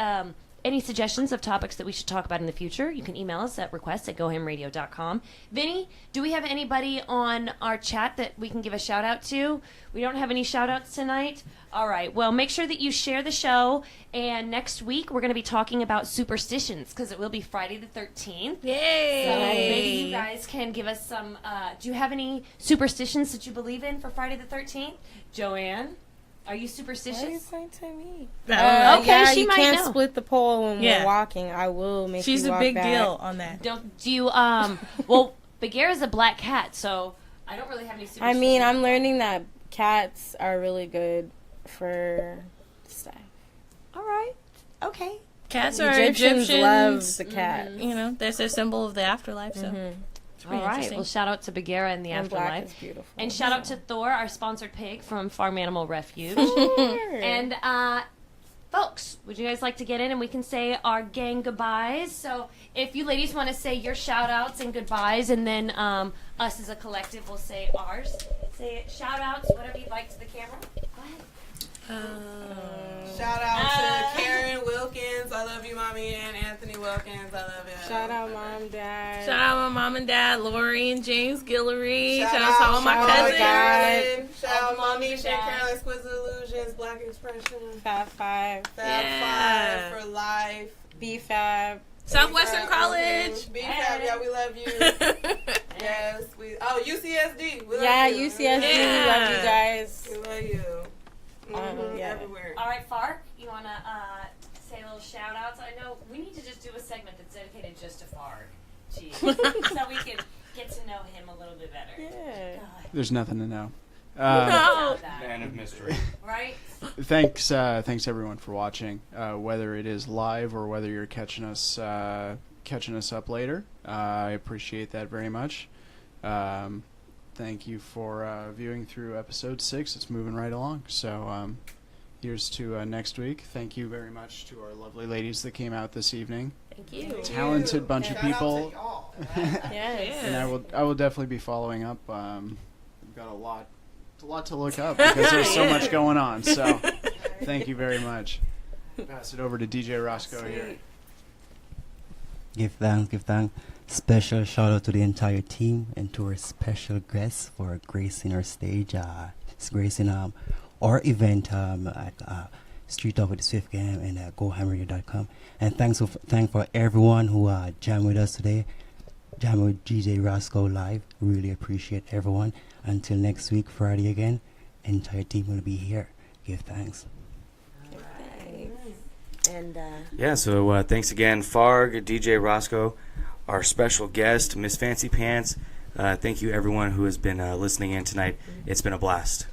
S2: any suggestions of topics that we should talk about in the future, you can email us at request@gohamradio.com. Vinny, do we have anybody on our chat that we can give a shout out to? We don't have any shout outs tonight. All right. Well, make sure that you share the show. And next week, we're going to be talking about superstitions, because it will be Friday the 13th.
S5: Yay!
S2: So maybe you guys can give us some. Do you have any superstitions that you believe in for Friday the 13th? Joanne, are you superstitious?
S6: pointing me?
S2: Okay,
S6: yeah,
S2: she
S6: you
S2: might
S6: can't
S2: know.
S6: split the pole when
S5: Yeah.
S6: we're walking. I will make
S5: She's
S6: you
S5: a
S6: walk
S5: big
S6: back.
S5: deal on that.
S2: Do you well, Bagheera's a black cat, so I don't really have any superstitions.
S6: I mean, I'm learning that cats are really good for stuff.
S2: All right. Okay.
S5: Cats are
S6: Egyptians
S5: Egyptians.
S6: love the cat.
S5: You know, that's their symbol of the afterlife. So it's
S2: All
S5: pretty
S2: right.
S5: interesting.
S2: Well, shout out to Bagheera in the
S6: And black
S2: afterlife.
S6: is beautiful.
S2: And shout out to Thor, our sponsored pig from Farm Animal Refuge. And folks, would you guys like to get in and we can say our gang goodbyes? So if you ladies want to say your shout outs and goodbyes, and then us as a collective will say ours. Say it, shout outs, whatever you'd like to the camera. Go ahead.
S7: Shout out to Karen Wilkins. I love you, mommy, and Anthony Wilkins. I love you.
S6: Shout out mom, dad.
S5: Shout out my mom and dad, Lori and James Guillory. Shout
S7: Shout
S5: out to all my
S6: shout out
S5: cousins.
S6: God.
S7: Shout out Monisha and
S2: Dad.
S7: Caroline Exquisite Illusions, Black Expression,
S6: Fab Five.
S7: Fab
S5: Yeah.
S7: Five for life.
S6: B Fab.
S5: Southwestern
S7: BFAB,
S5: College.
S7: BFAB, yeah, we love you. Yes, UCSD. We love
S6: Yeah,
S7: you.
S6: UCSD. We love you guys.
S7: We love you.
S6: Yeah.
S7: Everywhere.
S2: All right, Fark, you want to say a little shout outs? I know we need to just do a segment that's dedicated just to Fark. Jeez. So we can get to know him a little bit better.
S6: Yeah.
S2: God,
S9: There's nothing to know.
S5: No.
S2: that,
S3: Man of mystery.
S2: right?
S9: Thanks everyone for watching. Whether it is live or whether you're catching us up later, I appreciate that very much. Thank you for viewing through episode 6. It's moving right along. So here's to next week. Thank you very much to our lovely ladies that came out this evening.
S5: Thank you.
S9: Talented bunch of
S7: Shout out to
S9: people.
S7: y'all.
S6: Yes.
S9: And I will definitely be following up. We've got a lot to look up because there's so much going on. So thank you very much. Pass it over to DJ Roscoe here.
S4: Give thanks. Special shout out to the entire team and to our special guests for gracing our stage, gracing our event at Street Talk with the Swift Game and GoHamRadio.com. And thanks for everyone who jammed with us today. Jam with DJ Roscoe live. Really appreciate everyone. Until next week, Friday again, entire team will be here. Give thanks.
S6: And
S3: Yeah, so thanks again, Farg, DJ Roscoe, our special guest, Miss Fancy Pants. Thank you, everyone who has been listening in tonight. It's been a blast.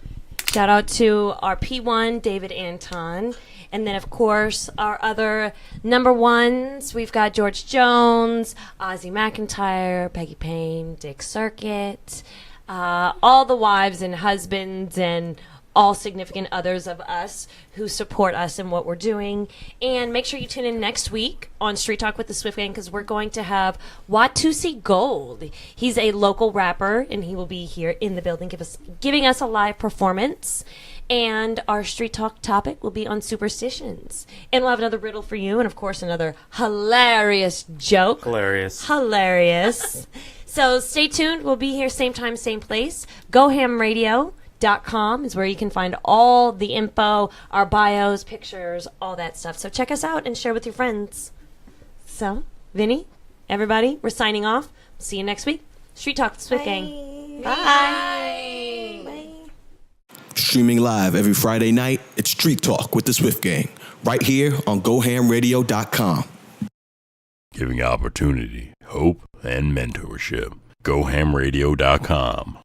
S2: Shout out to our P1, David Anton. And then, of course, our other number ones. We've got George Jones, Ozzy McIntyre, Peggy Payne, Dick Circuit, all the wives and husbands and all significant others of us who support us in what we're doing. And make sure you tune in next week on Street Talk with the Swift Gang, because we're going to have Watusi Gold. He's a local rapper, and he will be here in the building giving us a live performance. And our Street Talk topic will be on superstitions. And we'll have another riddle for you, and of course another hilarious joke.
S3: Hilarious.
S2: So stay tuned. We'll be here same time, same place. GoHamRadio.com is where you can find all the info, our bios, pictures, all that stuff. So check us out and share with your friends. So, Vinnie, everybody, we're signing off. See you next week. Street Talk with the Swift Gang. Bye. Bye.
S1: Streaming live every Friday night, it's Street Talk with the Swift Gang, right here on GoHamRadio.com.
S8: Giving opportunity, hope, and mentorship. GoHamRadio.com.